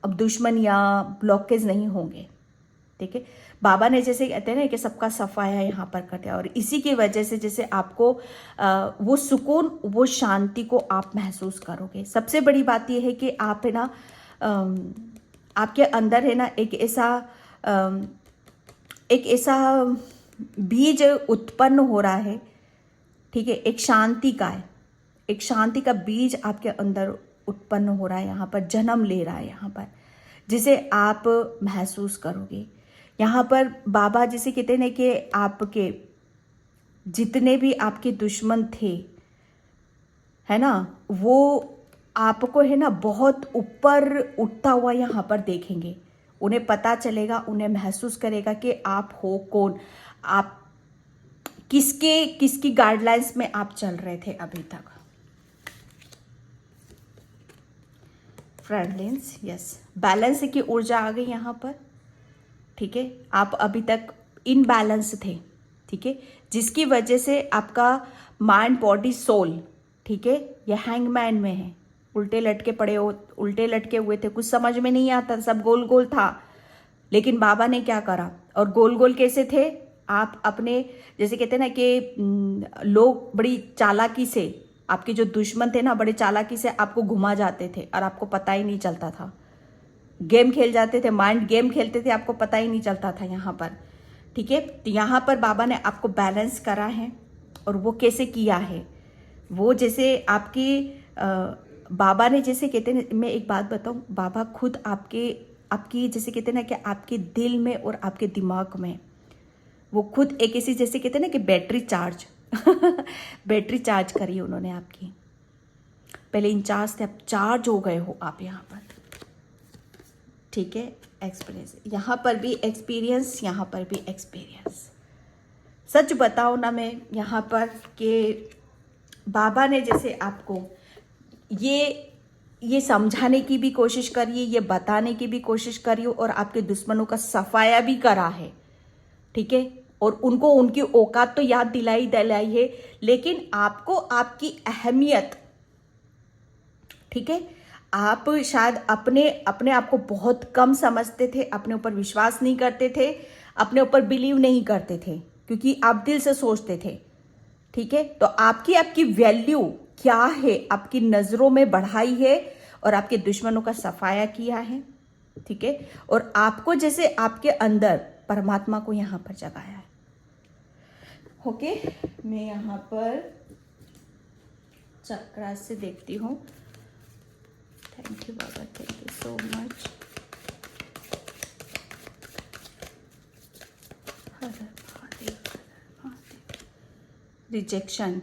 अब दुश्मन या ब्लॉकेज नहीं होंगे, ठीक है। बाबा ने जैसे कहते हैं ना कि सबका सफाया यहाँ पर कर दिया, और इसी की वजह से जैसे आपको वो सुकून, वो शांति को आप महसूस करोगे। सबसे बड़ी बात ये है कि आप है ना आपके अंदर है ना एक ऐसा बीज उत्पन्न हो रहा है, ठीक है, एक शांति का है, एक शांति का बीज आपके अंदर उत्पन्न हो रहा है, यहाँ पर जन्म ले रहा है यहाँ पर, जिसे आप महसूस करोगे। यहाँ पर बाबा जिसे कहते हैं कि आपके जितने भी आपके दुश्मन थे, है ना, वो आपको है ना बहुत ऊपर उठता हुआ यहाँ पर देखेंगे। उन्हें पता चलेगा, उन्हें महसूस करेगा कि आप हो कौन, आप किसकी गाइडलाइंस में आप चल रहे थे अभी तक। फ्रेंडलिंस, यस, बैलेंस की ऊर्जा आ गई यहाँ पर, ठीक है। आप अभी तक इनबैलेंस थे, ठीक है, जिसकी वजह से आपका माइंड बॉडी सोल, ठीक है, ये हैंगमैन में है, उल्टे लटके पड़े हो, उल्टे लटके हुए थे, कुछ समझ में नहीं आता, सब गोल गोल था। लेकिन बाबा ने क्या करा, और गोल गोल कैसे थे, आप अपने जैसे कहते हैं ना कि लोग बड़ी चालाकी से, आपके जो दुश्मन थे ना, बड़े चालाकी से आपको घुमा जाते थे और आपको पता ही नहीं चलता था। गेम खेल जाते थे, माइंड गेम खेलते थे, आपको पता ही नहीं चलता था यहाँ पर, ठीक है। तो यहाँ पर बाबा ने आपको बैलेंस करा है, और वो कैसे किया है, वो जैसे आपकी बाबा ने जैसे कहते हैं, मैं एक बात बताऊँ, बाबा खुद आपकी जैसे कहते हैं ना कि आपके दिल में और आपके दिमाग में वो खुद एक ऐसी जैसे कहते हैं ना कि बैटरी चार्ज बैटरी चार्ज करी उन्होंने आपकी। पहले इंचार्ज थे, अब चार्ज हो गए हो आप यहाँ पर, ठीक है। एक्सपीरियंस, यहाँ पर भी एक्सपीरियंस, यहाँ पर भी एक्सपीरियंस। सच बताओ ना, मैं यहाँ पर कि बाबा ने जैसे आपको ये समझाने की भी कोशिश करी है, ये बताने की भी कोशिश करी, और आपके दुश्मनों का सफाया भी करा है, ठीक है। और उनको उनकी औकात तो याद दिलाई है, लेकिन आपको आपकी अहमियत, ठीक है, आप शायद अपने आप को बहुत कम समझते थे, अपने ऊपर विश्वास नहीं करते थे, अपने ऊपर बिलीव नहीं करते थे, क्योंकि आप दिल से सोचते थे, ठीक है। तो आपकी वैल्यू क्या है, आपकी नजरों में बढ़ाई है, और आपके दुश्मनों का सफाया किया है, ठीक है। और आपको जैसे आपके अंदर परमात्मा को यहां पर जगाया है। ओके, मैं यहां पर चक्रा से देखती हूँ। थैंक यू बाबा, thank you so much. Her Har Mahadev, her Har Mahadev. Rejection,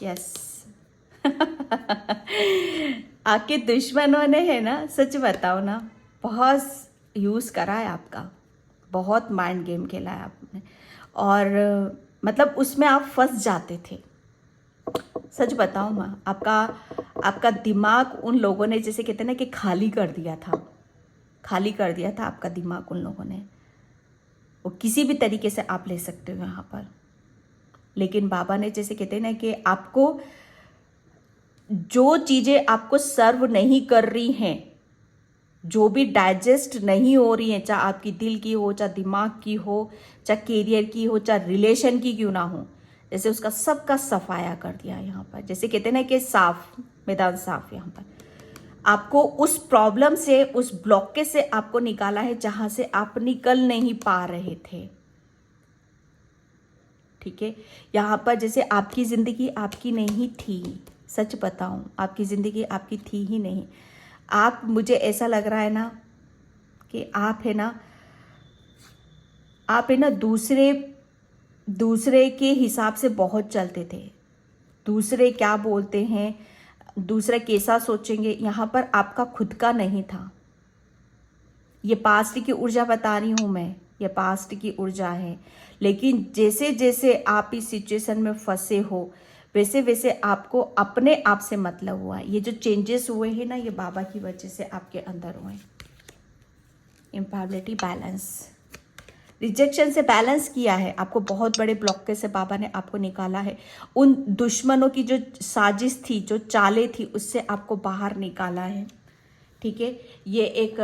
yes आपके दुश्मनों ने है ना, सच बताओ ना, बहुत यूज करा है आपका, बहुत माइंड गेम खेला है आपने, और मतलब उसमें आप फंस जाते थे। सच बताऊं मैं, आपका दिमाग उन लोगों ने, जैसे कहते हैं ना कि खाली कर दिया था, खाली कर दिया था आपका दिमाग उन लोगों ने। वो किसी भी तरीके से आप ले सकते हो यहाँ पर, लेकिन बाबा ने, जैसे कहते हैं ना कि आपको जो चीज़ें आपको सर्व नहीं कर रही हैं, जो भी डाइजेस्ट नहीं हो रही हैं, चाहे आपकी दिल की हो, चाहे दिमाग की हो, चाहे कैरियर की हो, चाहे रिलेशन की क्यों ना हो, जैसे उसका सबका सफाया कर दिया यहाँ पर। जैसे कहते हैं ना कि साफ मैदान साफ, यहाँ पर आपको उस प्रॉब्लम से, उस ब्लॉकेज से आपको निकाला है जहां से आप निकल नहीं पा रहे थे। ठीक है, यहाँ पर जैसे आपकी जिंदगी आपकी नहीं थी, सच बताऊं आपकी जिंदगी आपकी थी ही नहीं। आप, मुझे ऐसा लग रहा है ना कि आप है ना दूसरे के हिसाब से बहुत चलते थे। दूसरे क्या बोलते हैं, दूसरे कैसा सोचेंगे, यहाँ पर आपका खुद का नहीं था। ये पास्ट की ऊर्जा बता रही हूँ मैं, ये पास्ट की ऊर्जा है। लेकिन जैसे जैसे आप इस सिचुएशन में फंसे हो, वैसे वैसे आपको अपने आप से मतलब हुआ। ये जो चेंजेस हुए हैं ना, ये बाबा की वजह से आपके अंदर हुए। इम्पैबिलिटी, बैलेंस, रिजेक्शन से बैलेंस किया है आपको। बहुत बड़े ब्लॉकेज से बाबा ने आपको निकाला है। उन दुश्मनों की जो साजिश थी, जो चालें थी, उससे आपको बाहर निकाला है। ठीक है, ये एक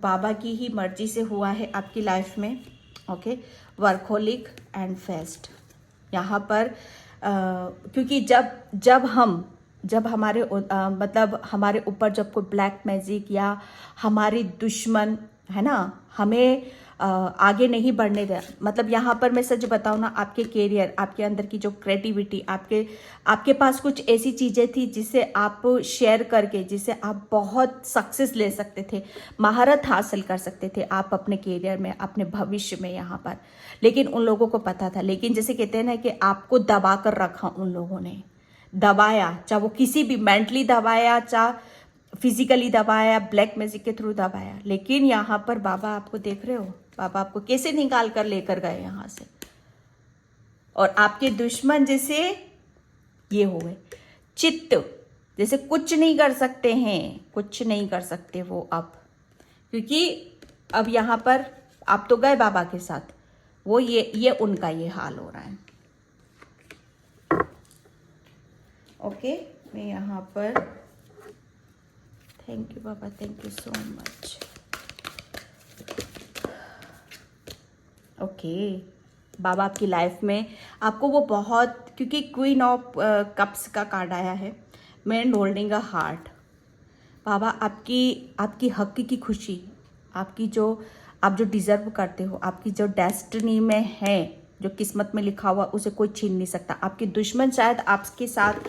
बाबा की ही मर्जी से हुआ है आपकी लाइफ में। Okay, workaholic and fest. यहाँ पर क्योंकि जब हमारे मतलब हमारे ऊपर जब कोई ब्लैक मैजिक या हमारी दुश्मन है ना, हमें आगे नहीं बढ़ने दे, मतलब यहाँ पर मैं सच बताऊँ ना, आपके कैरियर, आपके अंदर की जो क्रिएटिविटी, आपके पास कुछ ऐसी चीज़ें थी जिसे आप शेयर करके, जिसे आप बहुत सक्सेस ले सकते थे, महारत हासिल कर सकते थे आप अपने कैरियर में, अपने भविष्य में यहाँ पर। लेकिन उन लोगों को पता था। लेकिन जैसे कहते हैं ना कि आपको दबा कर रखा उन लोगों ने, दबाया, चाहे वो किसी भी मेंटली दबाया, चाहे फिजिकली दबाया, ब्लैक मैजिक के थ्रू दबाया। लेकिन यहाँ पर बाबा आपको देख रहे हो, बाबा आपको कैसे निकाल कर लेकर गए यहाँ से। और आपके दुश्मन जैसे ये हो गए चित्त, जैसे कुछ नहीं कर सकते हैं, कुछ नहीं कर सकते वो अब, क्योंकि अब यहाँ पर आप तो गए बाबा के साथ, वो ये उनका ये हाल हो रहा है। ओके, मैं यहाँ पर, थैंक यू बाबा, thank you so much. Okay, बाबा आपकी लाइफ में आपको वो बहुत, क्योंकि क्वीन ऑफ कप्स का कार्ड आया है, मैन होल्डिंग अ हार्ट। बाबा आपकी हक की खुशी, आप जो डिजर्व करते हो, आपकी जो डेस्टिनी में है, जो किस्मत में लिखा हुआ, उसे कोई छीन नहीं सकता। आपके दुश्मन शायद आपके साथ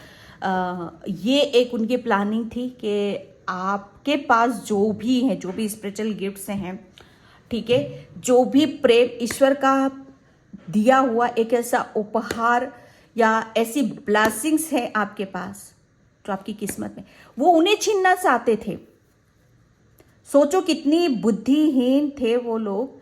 ये एक उनकी प्लानिंग थी कि आपके पास जो भी है, जो भी स्पिरिचुअल गिफ्ट्स हैं, ठीक है, जो भी प्रेम ईश्वर का दिया हुआ एक ऐसा उपहार या ऐसी ब्लेसिंग्स है आपके पास जो आपकी किस्मत में, वो उन्हें छीनना चाहते थे। सोचो कितनी बुद्धिहीन थे वो लोग,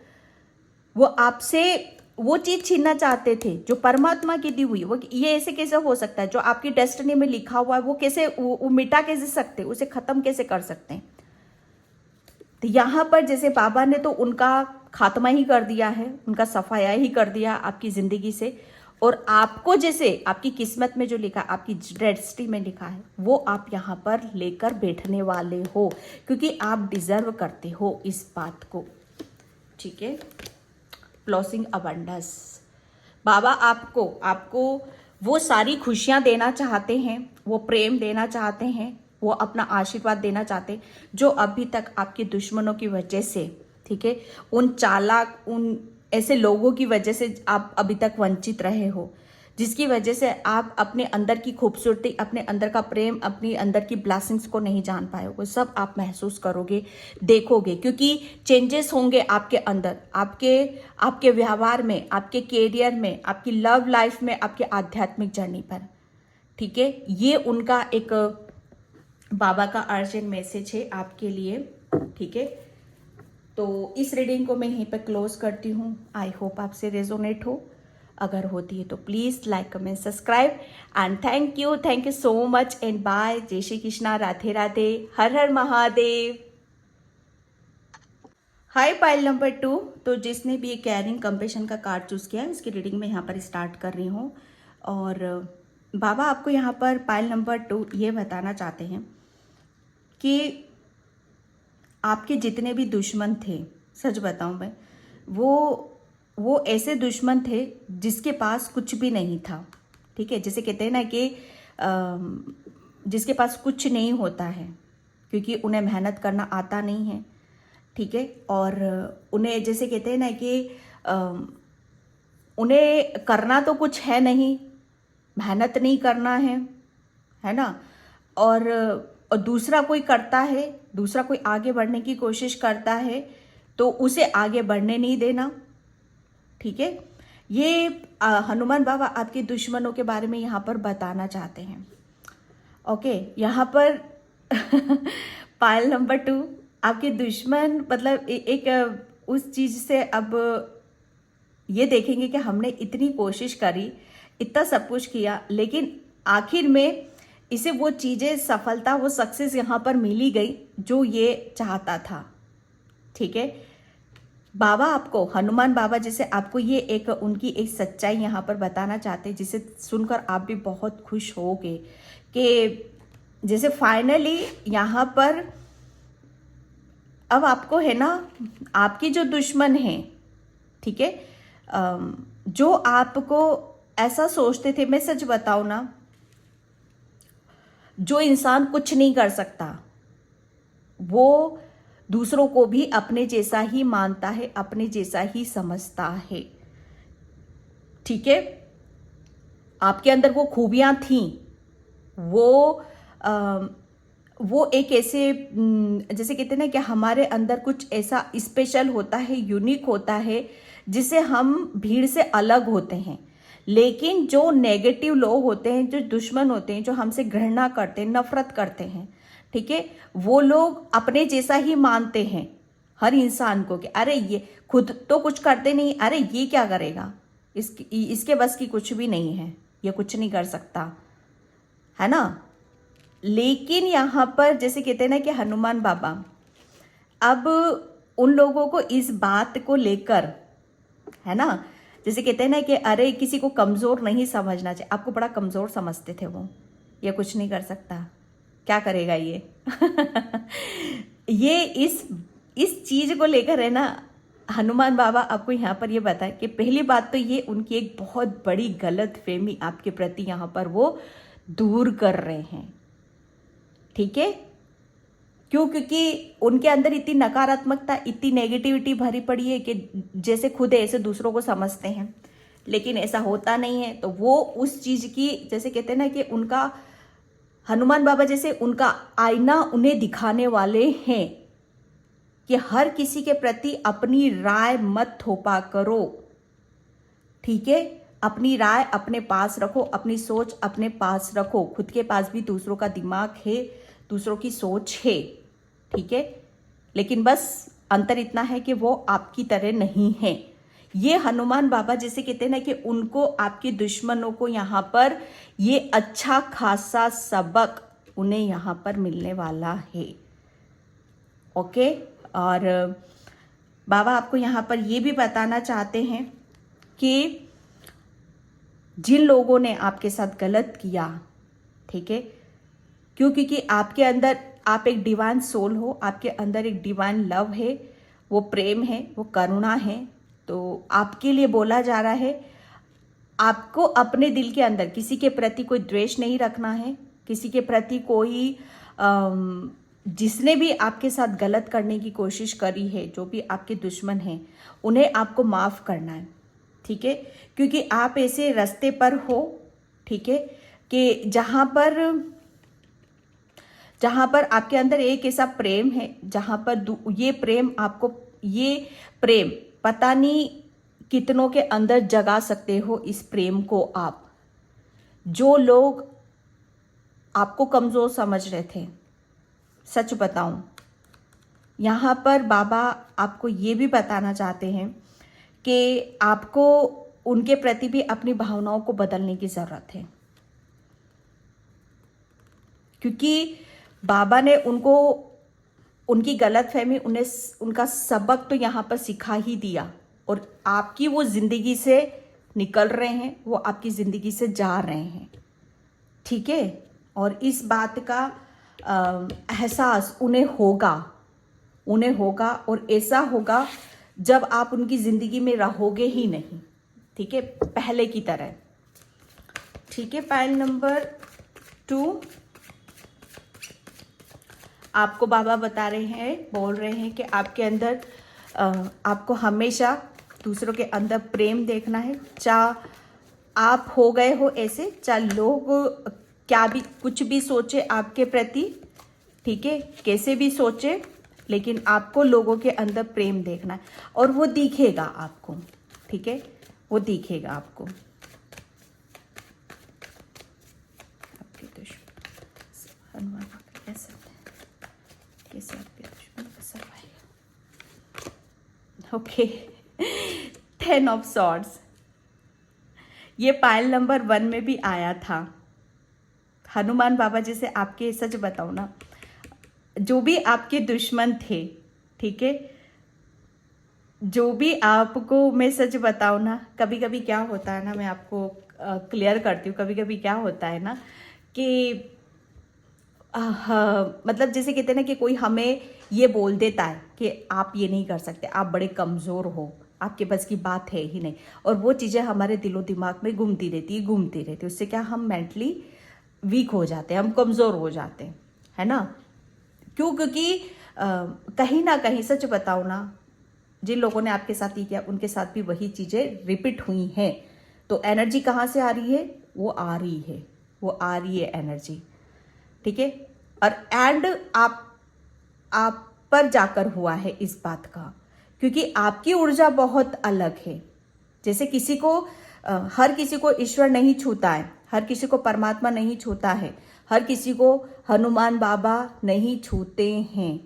वो आपसे वो चीज छीनना चाहते थे जो परमात्मा की दी हुई। वो ये ऐसे कैसे हो सकता है, जो आपकी डेस्टिनी में लिखा हुआ है, वो कैसे वो मिटा कैसे सकते, उसे खत्म कैसे कर सकते हैं। तो यहाँ पर जैसे बाबा ने तो उनका खात्मा ही कर दिया है, उनका सफाया ही कर दिया आपकी जिंदगी से। और आपको जैसे आपकी किस्मत में जो लिखा, आपकी डेस्टिनी में लिखा है, वो आप यहाँ पर लेकर बैठने वाले हो, क्योंकि आप डिजर्व करते हो इस बात को। ठीक है, ब्लॉसिंग अबंडेंस। बाबा आपको वो सारी खुशियां देना चाहते हैं, वो प्रेम देना चाहते हैं, वो अपना आशीर्वाद देना चाहते हैं, जो अभी तक आपके दुश्मनों की वजह से, ठीक है, उन चालाक, उन ऐसे लोगों की वजह से आप अभी तक वंचित रहे हो, जिसकी वजह से आप अपने अंदर की खूबसूरती, अपने अंदर का प्रेम, अपनी अंदर की ब्लेसिंग्स को नहीं जान पाए। वो सब आप महसूस करोगे, देखोगे, क्योंकि चेंजेस होंगे आपके अंदर, आपके व्यवहार में, आपके कैरियर में, आपकी लव लाइफ में, आपके आध्यात्मिक जर्नी पर। ठीक है, ये उनका एक बाबा का अर्जेंट मैसेज है आपके लिए। ठीक है, तो इस रीडिंग को मैं यहीं पर क्लोज करती हूँ। आई होप आपसे रेजोनेट हो। अगर होती है तो please like comment subscribe and thank you so much and bye. जय Shri Krishna, Radhe Radhe, Har Har Mahadev. Hi pile number 2। तो जिसने भी ये कैरिंग कंपेशन का कार्ड चूज़ किया है इसकी रीडिंग में यहाँ पर स्टार्ट कर रही हूँ। और बाबा आपको यहाँ पर पाइल नंबर 2 ये बताना चाहते हैं कि आपके जितने भी दुश्मन थे, सच बताऊं मैं, वो ऐसे दुश्मन थे जिसके पास कुछ भी नहीं था। ठीक है, जैसे कहते हैं ना कि जिसके पास कुछ नहीं होता है क्योंकि उन्हें मेहनत करना आता नहीं है। ठीक है, और उन्हें जैसे कहते हैं ना कि उन्हें करना तो कुछ है नहीं, मेहनत नहीं करना है ना। और दूसरा कोई करता है, दूसरा कोई आगे बढ़ने की कोशिश करता है तो उसे आगे बढ़ने नहीं देना। ठीक है, ये हनुमान बाबा आपके दुश्मनों के बारे में यहाँ पर बताना चाहते हैं। ओके, यहाँ पर पायल नंबर 2 आपके दुश्मन मतलब एक उस चीज़ से अब ये देखेंगे कि हमने इतनी कोशिश करी, इतना सब कुछ किया, लेकिन आखिर में इसे वो चीज़ें सफलता, वो सक्सेस यहाँ पर मिली गई जो ये चाहता था। ठीक है, बाबा आपको, हनुमान बाबा जैसे आपको ये एक उनकी एक सच्चाई यहाँ पर बताना चाहते हैं जिसे सुनकर आप भी बहुत खुश होगे कि जैसे फाइनली यहाँ पर अब आपको है ना, आपके जो दुश्मन हैं, ठीक है, जो आपको ऐसा सोचते थे, मैं सच बताऊं ना, जो इंसान कुछ नहीं कर सकता वो दूसरों को भी अपने जैसा ही मानता है, अपने जैसा ही समझता है। ठीक है, आपके अंदर वो खूबियां थीं, वो एक ऐसे जैसे कहते हैं ना कि हमारे अंदर कुछ ऐसा स्पेशल होता है, यूनिक होता है, जिसे हम भीड़ से अलग होते हैं। लेकिन जो नेगेटिव लोग होते हैं, जो दुश्मन होते हैं, जो हमसे घृणा करते हैं, नफरत करते हैं, ठीक है, वो लोग अपने जैसा ही मानते हैं हर इंसान को कि अरे ये खुद तो कुछ करते नहीं, अरे ये क्या करेगा, इसके बस की कुछ भी नहीं है, ये कुछ नहीं कर सकता, है ना। लेकिन यहाँ पर जैसे कहते हैं ना कि हनुमान बाबा अब उन लोगों को इस बात को लेकर, है ना, जैसे कहते हैं ना कि अरे किसी को कमज़ोर नहीं समझना चाहिए, आपको बड़ा कमज़ोर समझते थे वो, ये कुछ नहीं कर सकता, क्या करेगा ये ये इस चीज़ को लेकर है ना, हनुमान बाबा आपको यहाँ पर ये बताएं कि पहली बात तो ये उनकी एक बहुत बड़ी गलत फहमी आपके प्रति यहाँ पर वो दूर कर रहे हैं। ठीक है, क्यों? क्योंकि उनके अंदर इतनी नकारात्मकता, इतनी नेगेटिविटी भरी पड़ी है कि जैसे खुद ऐसे दूसरों को समझते हैं, लेकिन ऐसा होता नहीं है। तो वो उस चीज़ की, जैसे कहते हैं ना कि उनका, हनुमान बाबा जैसे उनका आईना उन्हें दिखाने वाले हैं कि हर किसी के प्रति अपनी राय मत थोपा करो। ठीक है, अपनी राय अपने पास रखो, अपनी सोच अपने पास रखो। खुद के पास भी दूसरों का दिमाग है, दूसरों की सोच है, ठीक है, लेकिन बस अंतर इतना है कि वो आपकी तरह नहीं है। ये हनुमान बाबा जैसे कहते हैं ना कि उनको, आपके दुश्मनों को यहाँ पर ये अच्छा खासा सबक उन्हें यहाँ पर मिलने वाला है। ओके, और बाबा आपको यहाँ पर ये भी बताना चाहते हैं कि जिन लोगों ने आपके साथ गलत किया, ठीक है, क्योंकि आपके अंदर, आप एक डिवाइन सोल हो, आपके अंदर एक डिवाइन लव है, वो प्रेम है, वो करुणा है। तो आपके लिए बोला जा रहा है, आपको अपने दिल के अंदर किसी के प्रति कोई द्वेष नहीं रखना है, किसी के प्रति कोई जिसने भी आपके साथ गलत करने की कोशिश करी है, जो भी आपके दुश्मन हैं, उन्हें आपको माफ़ करना है। ठीक है, क्योंकि आप ऐसे रास्ते पर हो, ठीक है, कि जहाँ पर आपके अंदर एक ऐसा प्रेम है, जहाँ पर ये प्रेम आपको, ये प्रेम पता नहीं कितनों के अंदर जगा सकते हो। इस प्रेम को आप, जो लोग आपको कमज़ोर समझ रहे थे, सच बताऊं, यहाँ पर बाबा आपको ये भी बताना चाहते हैं कि आपको उनके प्रति भी अपनी भावनाओं को बदलने की ज़रूरत है, क्योंकि बाबा ने उनको उनकी गलतफहमी उन्हें उनका सबक तो यहाँ पर सिखा ही दिया, और आपकी वो ज़िंदगी से निकल रहे हैं, वो आपकी ज़िंदगी से जा रहे हैं, ठीक है। और इस बात का एहसास उन्हें होगा और ऐसा होगा जब आप उनकी ज़िंदगी में रहोगे ही नहीं, ठीक है, पहले की तरह, ठीक है। पायल नंबर 2, आपको बाबा बता रहे हैं, बोल रहे हैं कि आपके अंदर आपको हमेशा दूसरों के अंदर प्रेम देखना है, चाहे आप हो गए हो ऐसे, चाहे लोग क्या भी कुछ भी सोचे आपके प्रति, ठीक है, कैसे भी सोचे, लेकिन आपको लोगों के अंदर प्रेम देखना है और वो दिखेगा आपको, ठीक है, वो दिखेगा आपको। आपके दुश्मन हनुमान कैसे आपके दुश्मन का सफाई। ओके, 10 ऑफ सॉर्ड्स, ये पायल नंबर 1 में भी आया था। हनुमान बाबा जैसे आपके, सच बताओ ना, जो भी आपके दुश्मन थे, ठीक है, जो भी आपको, मैं सच बताऊँ ना, कभी कभी क्या होता है ना, मैं आपको क्लियर करती हूँ, कभी कभी क्या होता है ना कि मतलब जैसे कहते हैं ना कि कोई हमें ये बोल देता है कि आप ये नहीं कर सकते, आप बड़े कमज़ोर हो, आपके बस की बात है ही नहीं, और वो चीज़ें हमारे दिलो दिमाग में घूमती रहती, उससे क्या हम मेंटली वीक हो जाते हैं, हम कमज़ोर हो जाते हैं, है ना। क्यों? क्योंकि कहीं ना कहीं, सच बताओ ना, जिन लोगों ने आपके साथ ही किया उनके साथ भी वही चीज़ें रिपीट हुई हैं। तो एनर्जी कहाँ से आ रही है? वो आ रही है एनर्जी, ठीक है। और एंड आप पर जाकर हुआ है इस बात का, क्योंकि आपकी ऊर्जा बहुत अलग है। जैसे किसी को हर किसी को ईश्वर नहीं छूता है, हर किसी को परमात्मा नहीं छूता है, हर किसी को हनुमान बाबा नहीं छूते हैं,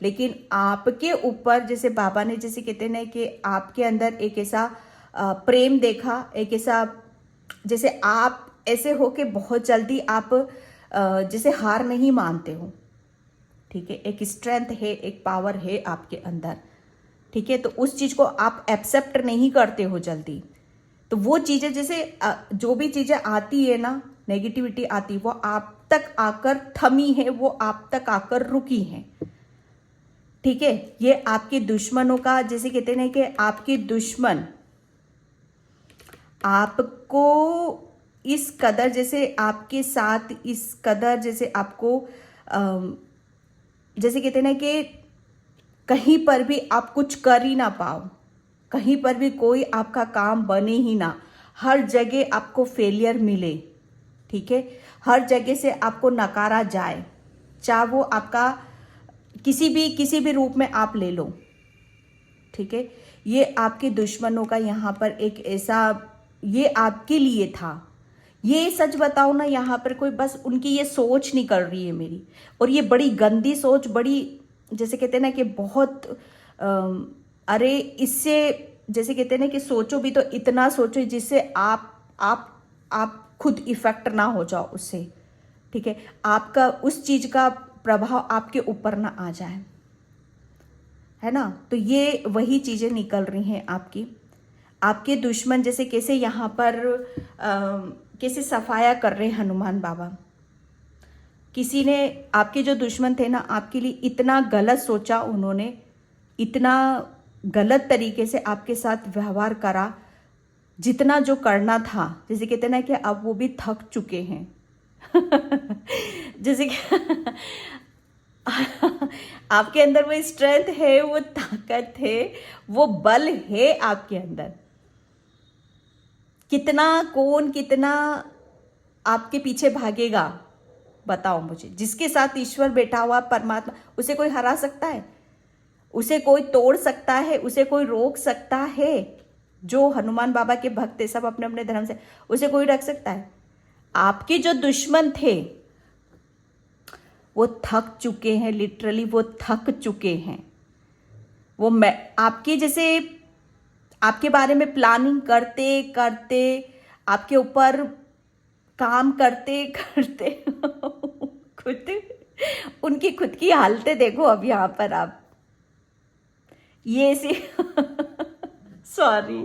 लेकिन आपके ऊपर जैसे बाबा ने, जैसे कहते हैं कि आपके अंदर एक ऐसा प्रेम देखा, एक ऐसा, जैसे आप ऐसे हो कि बहुत जल्दी आप जैसे हार नहीं मानते हो, ठीक है, एक स्ट्रेंथ है, एक पावर है आपके अंदर, ठीक है। तो उस चीज़ को आप एक्सेप्ट नहीं करते हो जल्दी। तो वो चीज़ें, जैसे जो भी चीज़ें आती है ना, नेगेटिविटी आती, वो आप तक आकर थमी है, वो आप तक आकर रुकी है, ठीक है। ये आपके दुश्मनों का, जैसे कहते हैं कि आपके दुश्मन आपको इस कदर, जैसे आपके साथ इस कदर, जैसे आपको जैसे कहते हैं ना कि कहीं पर भी आप कुछ कर ही ना पाओ, कहीं पर भी कोई आपका काम बने ही ना, हर जगह आपको फेलियर मिले, ठीक है, हर जगह से आपको नकारा जाए, चाहे वो आपका किसी भी रूप में आप ले लो, ठीक है। ये आपके दुश्मनों का यहाँ पर एक ऐसा, ये आपके लिए था। ये सच बताओ ना, यहाँ पर कोई बस उनकी ये सोच निकल रही है मेरी, और ये बड़ी गंदी सोच, बड़ी, जैसे कहते हैं ना कि बहुत अरे इससे, जैसे कहते हैं ना कि सोचो भी तो इतना सोचो जिससे आप खुद इफेक्ट ना हो जाओ उससे, ठीक है, आपका उस चीज का प्रभाव आपके ऊपर ना आ जाए, है ना। तो ये वही चीजें निकल रही हैं आपके दुश्मन, जैसे कैसे यहाँ पर कैसे सफाया कर रहे हैं हनुमान बाबा। किसी ने, आपके जो दुश्मन थे ना, आपके लिए इतना गलत सोचा, उन्होंने इतना गलत तरीके से आपके साथ व्यवहार करा, जितना जो करना था, जैसे कहते हैं ना कि अब वो भी थक चुके हैं जैसे कि आपके अंदर वो स्ट्रेंथ है, वो ताकत है, वो बल है आपके अंदर। कितना आपके पीछे भागेगा, बताओ मुझे। जिसके साथ ईश्वर बैठा हुआ, परमात्मा, उसे कोई हरा सकता है? उसे कोई तोड़ सकता है? उसे कोई रोक सकता है? जो हनुमान बाबा के भक्त है, सब अपने अपने धर्म से, उसे कोई रख सकता है? आपके जो दुश्मन थे वो थक चुके हैं, लिटरली वो थक चुके हैं, वो मैं आपके जैसे आपके बारे में प्लानिंग करते करते, आपके ऊपर काम करते करते खुद उनकी खुद की हालतें देखो अब यहाँ पर आप ये सी सॉरी,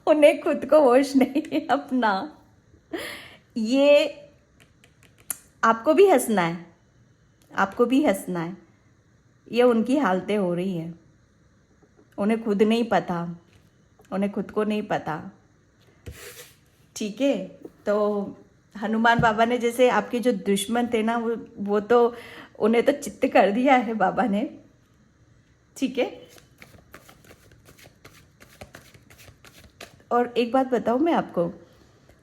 उन्हें खुद को होश नहीं है अपना। ये आपको भी हंसना है, आपको भी हंसना है। ये उनकी हालतें हो रही है, उन्हें खुद नहीं पता, उन्हें खुद को नहीं पता। ठीक है, तो हनुमान बाबा ने जैसे आपके जो दुश्मन थे ना, वो तो उन्हें तो चित्त कर दिया है बाबा ने। ठीक है, और एक बात बताऊं मैं आपको,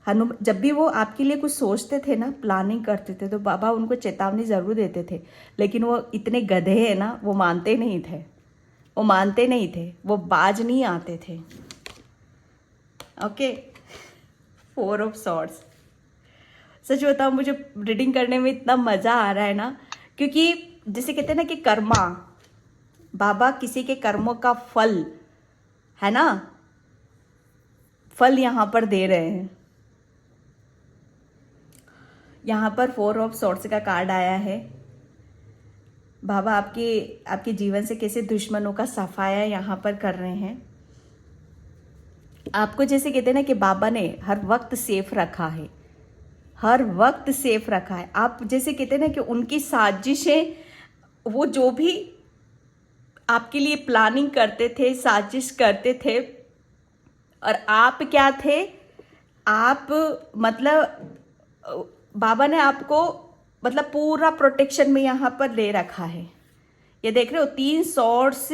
जब भी वो आपके लिए कुछ सोचते थे ना, प्लानिंग करते थे, तो बाबा उनको चेतावनी ज़रूर देते थे, लेकिन वो इतने गधे हैं ना, वो मानते नहीं थे, वो मानते नहीं थे, वो बाज नहीं आते थे। Okay, 4 of swords. सच बताऊं, मुझे रीडिंग करने में इतना मज़ा आ रहा है ना, क्योंकि जैसे कहते हैं ना कि कर्मा, बाबा किसी के कर्मों का फल है ना, फल यहाँ पर दे रहे हैं। यहाँ पर 4 ऑफ सॉर्ड्स का कार्ड आया है। बाबा आपके जीवन से कैसे दुश्मनों का सफाया यहाँ पर कर रहे हैं। आपको जैसे कहते हैं ना कि बाबा ने हर वक्त सेफ रखा है, हर वक्त सेफ रखा है। आप जैसे कहते हैं ना कि उनकी साजिशें, वो जो भी आपके लिए प्लानिंग करते थे, साजिश करते थे, और आप क्या थे, आप मतलब बाबा ने आपको मतलब पूरा प्रोटेक्शन में यहाँ पर ले रखा है। ये देख रहे हो 3 सॉर्ड्स,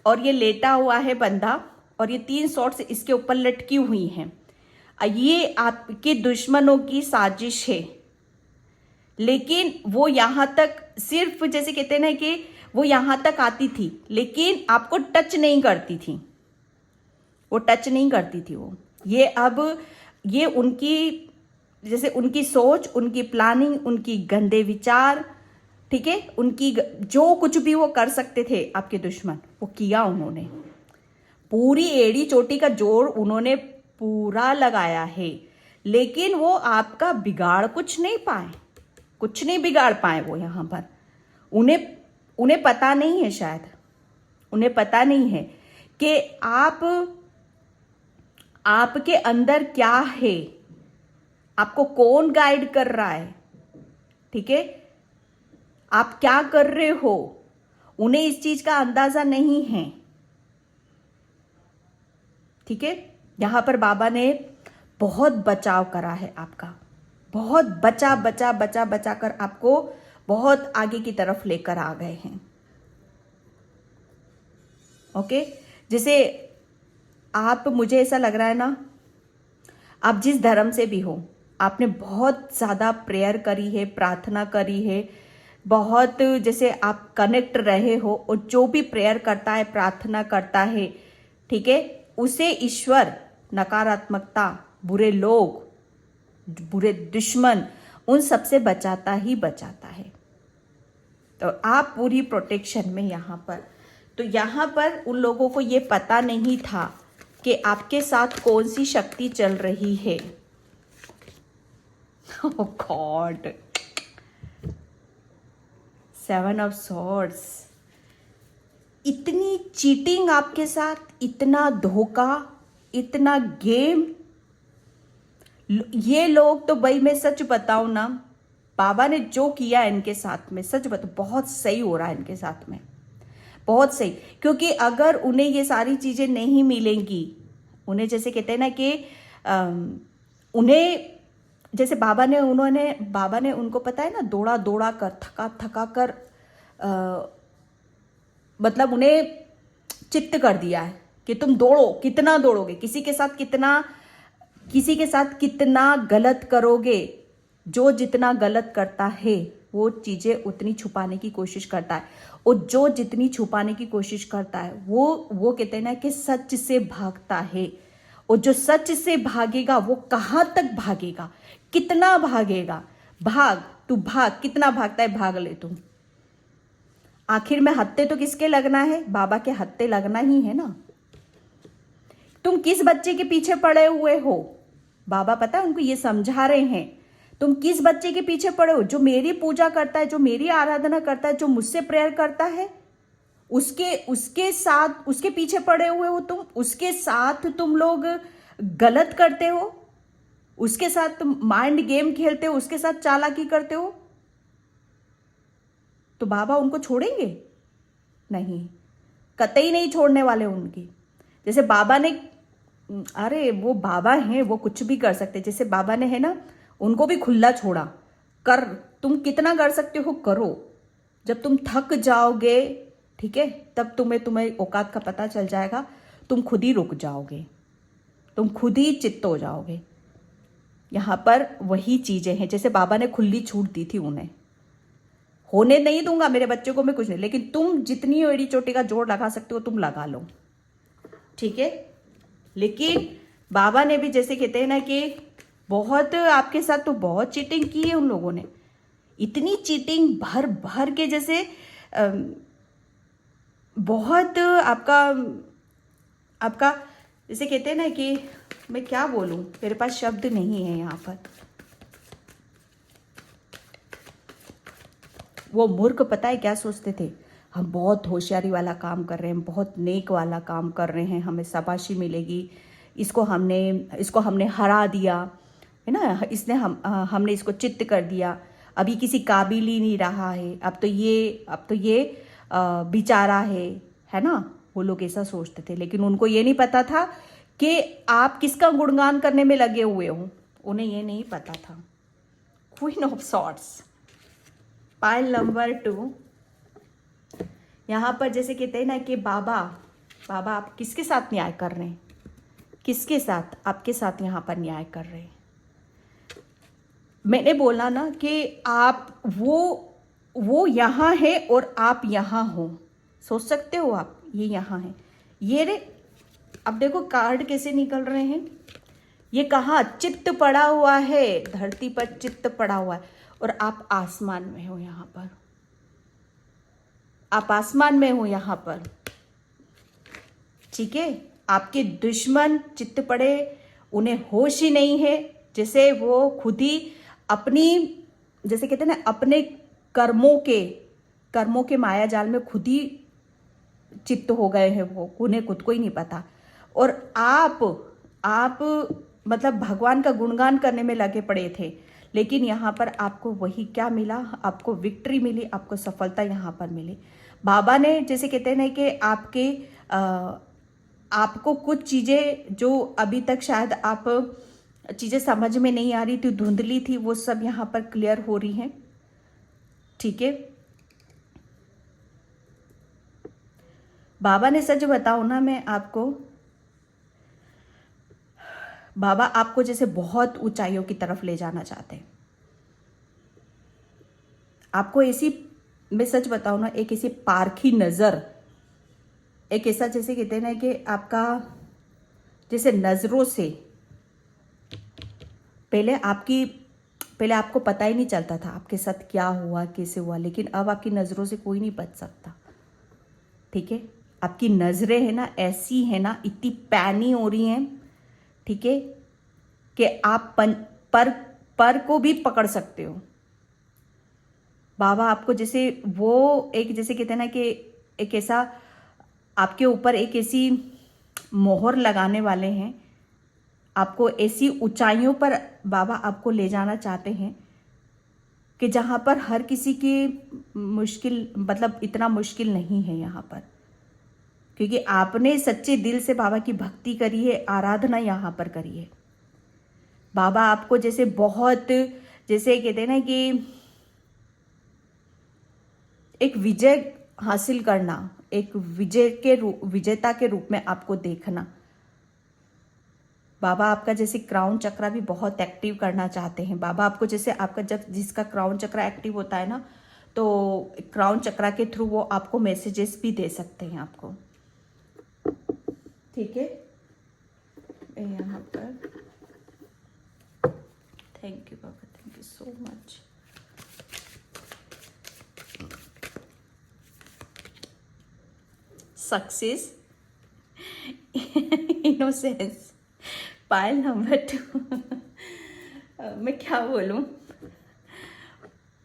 और ये लेटा हुआ है बंदा, और ये 3 सॉर्ड्स इसके ऊपर लटकी हुई हैं। ये आपके दुश्मनों की साजिश है, लेकिन वो यहाँ तक सिर्फ जैसे कहते हैं ना कि वो यहाँ तक आती थी, लेकिन आपको टच नहीं करती थी, वो टच नहीं करती थी वो। ये अब ये उनकी जैसे उनकी सोच, उनकी प्लानिंग, उनकी गंदे विचार, ठीक है, उनकी जो कुछ भी वो कर सकते थे आपके दुश्मन, वो किया उन्होंने। पूरी एड़ी चोटी का जोर उन्होंने पूरा लगाया है, लेकिन वो आपका बिगाड़ कुछ नहीं पाए, कुछ नहीं बिगाड़ पाए वो यहाँ पर। उन्हें पता नहीं है, शायद उन्हें पता नहीं है कि आपके अंदर क्या है, आपको कौन गाइड कर रहा है, ठीक है, आप क्या कर रहे हो। उन्हें इस चीज का अंदाजा नहीं है, ठीक है। यहां पर बाबा ने बहुत बचाव करा है आपका, बहुत बचा बचा बचा बचा कर आपको बहुत आगे की तरफ लेकर आ गए हैं। ओके, जैसे आप, मुझे ऐसा लग रहा है ना, आप जिस धर्म से भी हो, आपने बहुत ज़्यादा प्रेयर करी है, प्रार्थना करी है, बहुत जैसे आप कनेक्ट रहे हो, और जो भी प्रेयर करता है, प्रार्थना करता है, ठीक है, उसे ईश्वर नकारात्मकता, बुरे लोग, बुरे दुश्मन, उन सबसे बचाता ही बचाता है। तो आप पूरी प्रोटेक्शन में यहाँ पर, तो यहाँ पर उन लोगों को ये पता नहीं था कि आपके साथ कौन सी शक्ति चल रही है। ओह गॉड, 7 ऑफ सॉर्ड्स। इतनी चीटिंग आपके साथ, इतना धोखा, इतना गेम। ये लोग तो भाई, मैं सच बताऊं ना, बाबा ने जो किया इनके साथ में, सच बताऊं बहुत सही हो रहा है इनके साथ में, बहुत सही। क्योंकि अगर उन्हें ये सारी चीजें नहीं मिलेंगी, उन्हें जैसे कहते हैं ना कि उन्हें जैसे बाबा ने उनको पता है ना, दौड़ा दौड़ा कर, थका थका कर, मतलब उन्हें चित्त कर दिया है कि तुम दौड़ो, कितना दौड़ोगे, किसी के साथ कितना गलत करोगे। जो जितना गलत करता है, वो चीजें उतनी छुपाने की कोशिश करता है, और जो जितनी छुपाने की कोशिश करता है, वो कहते हैं ना कि सच से भागता है। और जो सच से भागेगा, वो कहाँ तक भागेगा, कितना भागेगा, भाग, तू भाग, कितना भागता है, भाग ले तू। आखिर में हत्ते तो किसके लगना है? बाबा के हत्ते लगना ही है ना। तुम किस बच्चे के पीछे पड़े हुए हो? बाबा पता है उनको ये समझा रहे हैं, तुम किस बच्चे के पीछे पड़े हो? जो मेरी पूजा करता है, जो मेरी आराधना करता है, जो मुझसे प्रेयर करता है, उसके साथ, उसके पीछे पड़े हुए हो तुम। उसके साथ तुम लोग गलत करते हो, उसके साथ तुम माइंड गेम खेलते हो, उसके साथ चालाकी करते हो, तो बाबा उनको छोड़ेंगे? नहीं, कतई नहीं छोड़ने वाले उनकी। जैसे बाबा ने, अरे वो बाबा हैं, वो कुछ भी कर सकते। जैसे बाबा ने है ना, उनको भी खुला छोड़ा, कर, तुम कितना कर सकते हो करो। जब तुम थक जाओगे, ठीक है, तब तुम्हें औकात का पता चल जाएगा, तुम खुद ही रुक जाओगे, तुम खुद ही चित्त हो जाओगे। यहाँ पर वही चीजें हैं, जैसे बाबा ने खुली छूट दी थी उन्हें, होने नहीं दूंगा मेरे बच्चे को मैं कुछ नहीं, लेकिन तुम जितनी एड़ी चोटी का जोड़ लगा सकते हो तुम लगा लो, ठीक है। लेकिन बाबा ने भी, जैसे कहते हैं ना कि बहुत आपके साथ तो बहुत चीटिंग की है उन लोगों ने, इतनी चीटिंग भर भर के, जैसे बहुत आपका आपका जैसे कहते हैं ना कि मैं क्या बोलूं, मेरे पास शब्द नहीं है यहाँ पर। वो मूर्ख पता है क्या सोचते थे? हम बहुत होशियारी वाला काम कर रहे हैं, बहुत नेक वाला काम कर रहे हैं, हमें शाबाशी मिलेगी, इसको हमने हरा दिया है ना, हमने इसको चित्त कर दिया, अभी किसी काबिल ही नहीं रहा है, अब तो ये बेचारा है ना। वो लोग ऐसा सोचते थे, लेकिन उनको ये नहीं पता था कि आप किसका गुणगान करने में लगे हुए हो। उन्हें ये नहीं पता था। Queen of swords, pile number 2। यहाँ पर जैसे कहते हैं ना कि बाबा आप किसके साथ न्याय कर रहे हैं? किसके साथ? आपके साथ यहाँ पर न्याय कर रहे हैं। मैंने बोला ना कि आप वो यहाँ है और आप यहाँ हो, सोच सकते हो आप, ये यहाँ है, ये रे। अब देखो कार्ड कैसे निकल रहे हैं, ये कहाँ चित्त पड़ा हुआ है, धरती पर चित्त पड़ा हुआ है, और आप आसमान में हो यहाँ पर, आप आसमान में हो यहाँ पर, ठीक है। आपके दुश्मन चित्त पड़े, उन्हें होश ही नहीं है, जैसे वो खुद ही अपनी, जैसे कहते हैं ना, अपने कर्मों के माया जाल में खुद ही चित्त हो गए हैं, वो उन्हें खुद को ही नहीं पता। और आप मतलब भगवान का गुणगान करने में लगे पड़े थे, लेकिन यहाँ पर आपको वही क्या मिला? आपको विक्ट्री मिली, आपको सफलता यहाँ पर मिली। बाबा ने, जैसे कहते हैं ना कि आपको कुछ चीज़ें जो अभी तक शायद आप चीज़ें समझ में नहीं आ रही थी, धुंधली थी, वो सब यहाँ पर क्लियर हो रही हैं, ठीक है। बाबा ने सच बताओ ना मैं आपको, बाबा आपको जैसे बहुत ऊंचाइयों की तरफ ले जाना चाहते हैं। आपको ऐसी, मैं सच बताऊं ना, एक ऐसी पारखी नजर, एक ऐसा, जैसे कहते हैं ना कि आपका जैसे नजरों से, पहले आपको पता ही नहीं चलता था आपके साथ क्या हुआ, कैसे हुआ, लेकिन अब आपकी नजरों से कोई नहीं बच सकता, ठीक है। आपकी नजरें है ना, ऐसी है ना, इतनी पैनी हो रही हैं, ठीक है, कि आप पर को भी पकड़ सकते हो। बाबा आपको जैसे वो एक, जैसे कहते हैं ना कि एक ऐसा आपके ऊपर एक ऐसी मोहर लगाने वाले हैं, आपको ऐसी ऊंचाइयों पर बाबा आपको ले जाना चाहते हैं कि जहां पर हर किसी की मुश्किल, मतलब इतना मुश्किल नहीं है यहाँ पर, क्योंकि आपने सच्चे दिल से बाबा की भक्ति करी है, आराधना यहाँ पर करी है। बाबा आपको जैसे बहुत, जैसे कहते हैं ना कि एक विजय हासिल करना, एक विजेता के रूप में आपको देखना। बाबा आपका जैसे क्राउन चक्रा भी बहुत एक्टिव करना चाहते हैं। बाबा आपको जैसे, आपका जब जिसका क्राउन चक्रा एक्टिव होता है ना, तो क्राउन चक्रा के थ्रू वो आपको मैसेजेस भी दे सकते हैं आपको, ठीक है। यहाँ पर थैंक यू बाबा, thank you so much. Success, innocence. Pile number 2। मैं क्या बोलूं,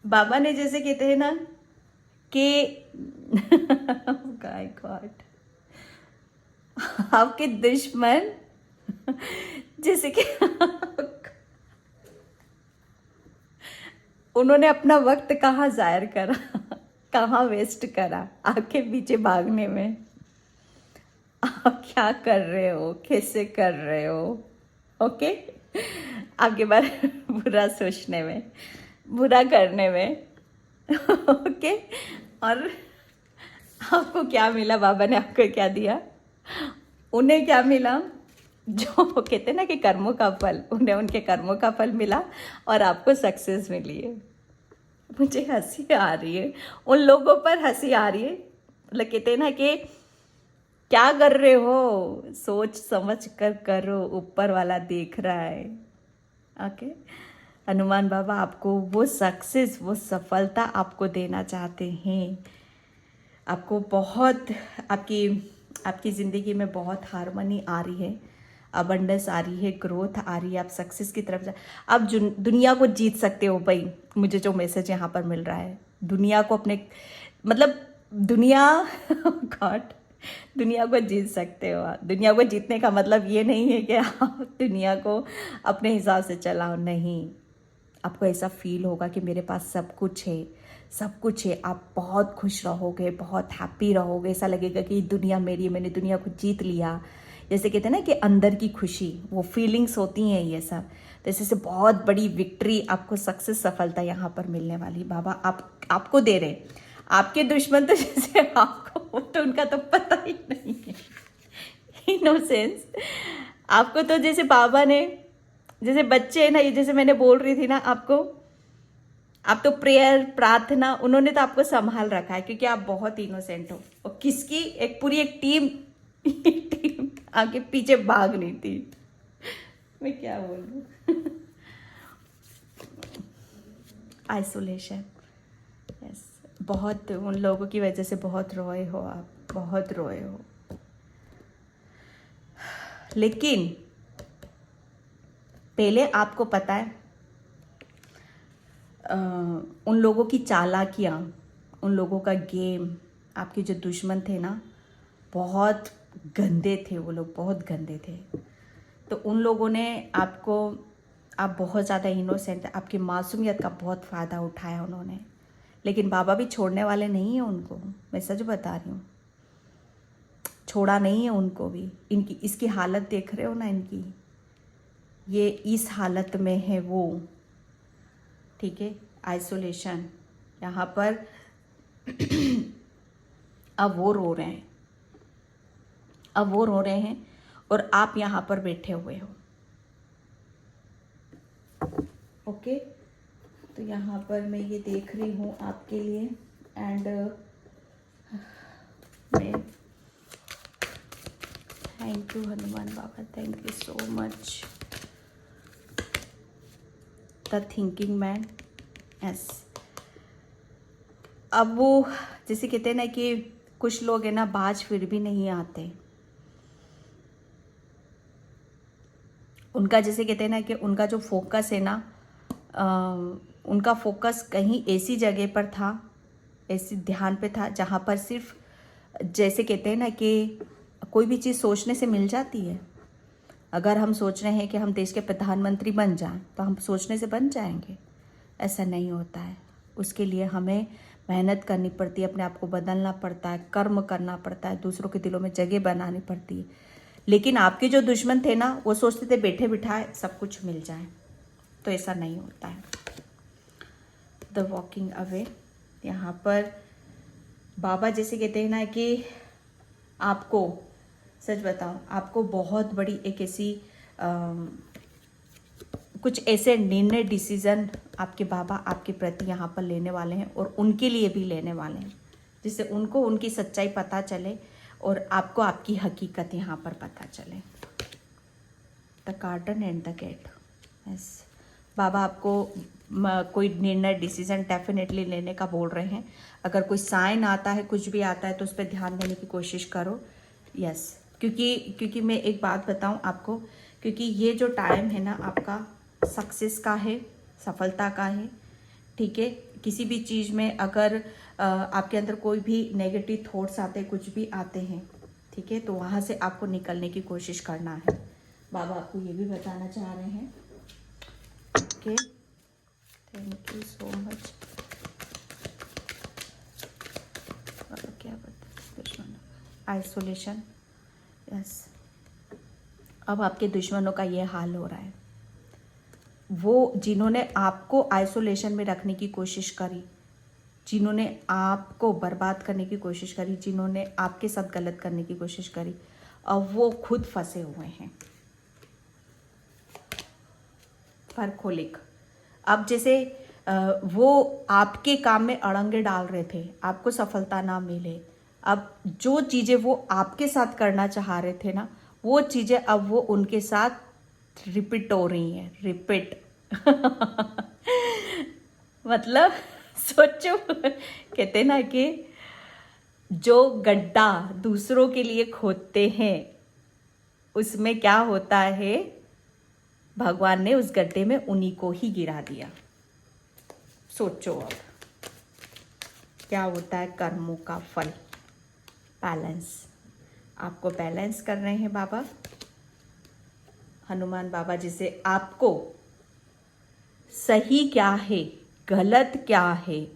बाबा ने जैसे कहते हैं ना कि गाय गॉड, आपके दुश्मन जैसे कि उन्होंने अपना वक्त कहाँ जायर करा, कहाँ वेस्ट करा आपके पीछे भागने में। आप क्या कर रहे हो, कैसे कर रहे हो, ओके, आपके बारे में बुरा सोचने में, बुरा करने में, ओके। और आपको क्या मिला, बाबा ने आपको क्या दिया, उन्हें क्या मिला, जो कहते हैं ना कि कर्मों का फल, उन्हें उनके कर्मों का फल मिला और आपको सक्सेस मिली है। मुझे हंसी आ रही है, उन लोगों पर हंसी आ रही है। मतलब कहते हैं ना कि क्या कर रहे हो, सोच समझ कर करो, ऊपर वाला देख रहा है, ओके। हनुमान बाबा आपको वो सक्सेस, वो सफलता आपको देना चाहते हैं। आपको बहुत, आपकी आपकी ज़िंदगी में बहुत हारमोनी आ रही है, अबंडेंस आ रही है, ग्रोथ आ रही है, आप सक्सेस की तरफ जा, आप दुनिया को जीत सकते हो भाई। मुझे जो मैसेज यहाँ पर मिल रहा है, दुनिया को अपने, मतलब दुनिया गॉड, दुनिया को जीत सकते हो आप। दुनिया को जीतने का मतलब ये नहीं है कि आप दुनिया को अपने हिसाब से चलाओ, नहीं। आपको ऐसा फील होगा कि मेरे पास सब कुछ है, सब कुछ है। आप बहुत खुश रहोगे, बहुत हैप्पी रहोगे, ऐसा लगेगा कि दुनिया मेरी है, मैंने दुनिया को जीत लिया। जैसे कहते हैं ना कि अंदर की खुशी, वो फीलिंग्स होती हैं ये सब। तो इससे बहुत बड़ी विक्ट्री, आपको सक्सेस, सफलता यहाँ पर मिलने वाली बाबा आपको दे रहे। आपके दुश्मन तो जैसे आपको तो उनका तो पता ही नहीं है, इनोसेंस। आपको तो जैसे बाबा ने, जैसे बच्चे है ना, ये जैसे मैंने बोल रही थी ना आपको, आप तो प्रेयर, प्रार्थना, उन्होंने तो आपको संभाल रखा है क्योंकि आप बहुत इनोसेंट हो। और किसकी, एक पूरी एक टीम टीम आगे पीछे भाग रही थी। मैं क्या बोलूं, आइसोलेशन, यस। बहुत उन लोगों की वजह से बहुत रोए हो आप, बहुत रोए हो। लेकिन पहले आपको पता है, उन लोगों की चालाकियाँ, उन लोगों का गेम, आपके जो दुश्मन थे ना, बहुत गंदे थे वो लोग, बहुत गंदे थे। तो उन लोगों ने आपको, आप बहुत ज़्यादा इनोसेंट, आपकी मासूमियत का बहुत फ़ायदा उठाया उन्होंने। लेकिन बाबा भी छोड़ने वाले नहीं हैं उनको, मैं सच बता रही हूँ, छोड़ा नहीं है उनको भी। इनकी इसकी हालत देख रहे हो ना इनकी, ये इस हालत में है वो, ठीक है। आइसोलेशन यहाँ पर अब वो रो रहे हैं, अब वो रो रहे हैं और आप यहाँ पर बैठे हुए हो, ओके। तो यहाँ पर मैं ये देख रही हूँ आपके लिए, एंड मैं, thank you Hanuman Baba, thank you so much, the thinking man, yes. अब वो जैसे कहते हैं ना कि कुछ लोग है ना, बाज फिर भी नहीं आते। उनका जैसे कहते हैं ना कि उनका जो फोकस है ना, उनका फोकस कहीं ऐसी जगह पर था, ऐसी ध्यान पे था जहाँ पर सिर्फ, जैसे कहते हैं ना कि कोई भी चीज़ सोचने से मिल जाती है। अगर हम सोच रहे हैं कि हम देश के प्रधानमंत्री बन जाएं तो हम सोचने से बन जाएंगे, ऐसा नहीं होता है। उसके लिए हमें मेहनत करनी पड़ती है, अपने आप को बदलना पड़ता है, कर्म करना पड़ता है, दूसरों के दिलों में जगह बनानी पड़ती है। लेकिन आपके जो दुश्मन थे ना, वो सोचते थे बैठे बिठाए सब कुछ मिल जाए, तो ऐसा नहीं होता है। द वॉकिंग अवे, यहाँ पर बाबा जैसे कहते हैं ना कि आपको, सच बताओ, आपको बहुत बड़ी एक ऐसी कुछ ऐसे निर्णय, डिसीजन आपके बाबा आपके प्रति यहाँ पर लेने वाले हैं, और उनके लिए भी लेने वाले हैं, जिससे उनको उनकी सच्चाई पता चले और आपको आपकी हकीकत यहाँ पर पता चले। The garden and the gate, yes. बाबा आपको कोई निर्णय डिसीजन डेफिनेटली लेने का बोल रहे हैं। अगर कोई साइन आता है, कुछ भी आता है, तो उस पर ध्यान देने की कोशिश करो। यस, क्योंकि मैं एक बात बताऊं आपको, क्योंकि ये जो टाइम है ना आपका सक्सेस का है, सफलता का है। ठीक है, किसी भी चीज़ में अगर आपके अंदर कोई भी नेगेटिव थॉट्स आते हैं, कुछ भी आते हैं, ठीक है, तो वहाँ से आपको निकलने की कोशिश करना है। बाबा आपको ये भी बताना चाह रहे हैं। Okay, thank you so much. क्या बता, दुश्मन आइसोलेशन। यस, अब आपके दुश्मनों का ये हाल हो रहा है। वो जिन्होंने आपको आइसोलेशन में रखने की कोशिश करी, जिन्होंने आपको बर्बाद करने की कोशिश करी, जिन्होंने आपके साथ गलत करने की कोशिश करी, अब वो खुद फंसे हुए हैं। पर खोलिक, अब जैसे वो आपके काम में अड़ंगे डाल रहे थे, आपको सफलता ना मिले, अब जो चीज़ें वो आपके साथ करना चाह रहे थे ना, वो चीज़ें अब वो उनके साथ रिपीट हो रही हैं। रिपीट मतलब सोचो, कहते ना कि जो गड्ढा दूसरों के लिए खोदते हैं, उसमें क्या होता है, भगवान ने उस गड्ढे में उन्हीं को ही गिरा दिया। सोचो अब क्या होता है कर्मों का फल। बैलेंस, आपको बैलेंस कर रहे हैं बाबा हनुमान बाबा, जिसे आपको सही क्या है, गलत क्या है,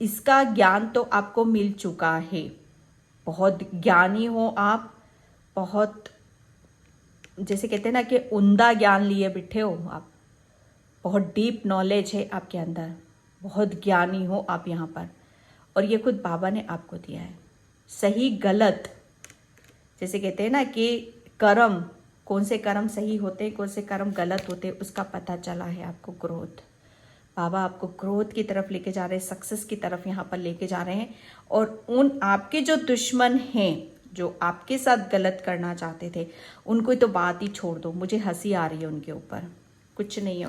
इसका ज्ञान तो आपको मिल चुका है। बहुत ज्ञानी हो आप, बहुत जैसे कहते हैं ना कि उम्दा ज्ञान लिए बैठे हो आप, बहुत डीप नॉलेज है आपके अंदर, बहुत ज्ञानी हो आप यहाँ पर, और ये खुद बाबा ने आपको दिया है। सही गलत, जैसे कहते हैं ना कि कर्म, कौन से कर्म सही होते हैं, कौन से कर्म गलत होते हैं, उसका पता चला है आपको। ग्रोथ, बाबा आपको ग्रोथ की तरफ लेके जा रहे हैं, सक्सेस की तरफ यहाँ पर लेके जा रहे हैं। और उन आपके जो दुश्मन हैं, जो आपके साथ गलत करना चाहते थे, उनको तो बात ही छोड़ दो। मुझे हंसी आ रही है उनके ऊपर, कुछ नहीं है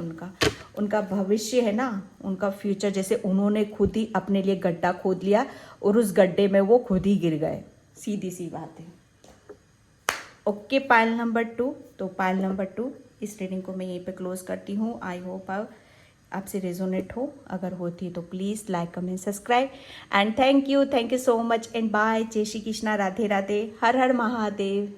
उनका भविष्य है ना, उनका फ्यूचर, जैसे उन्होंने खुद ही अपने लिए गड्ढा खोद लिया और उस गड्ढे में वो खुद ही गिर गए। सीधी सी बात है। Okay, pile number 2। तो पाइल नंबर 2, इस रीडिंग को मैं यहीं पे क्लोज करती हूँ। आई होप आपसे रेजोनेट हो, अगर होती तो please like comment subscribe and thank you so much and bye. जय श्री कृष्णा, राधे राधे, हर हर महादेव।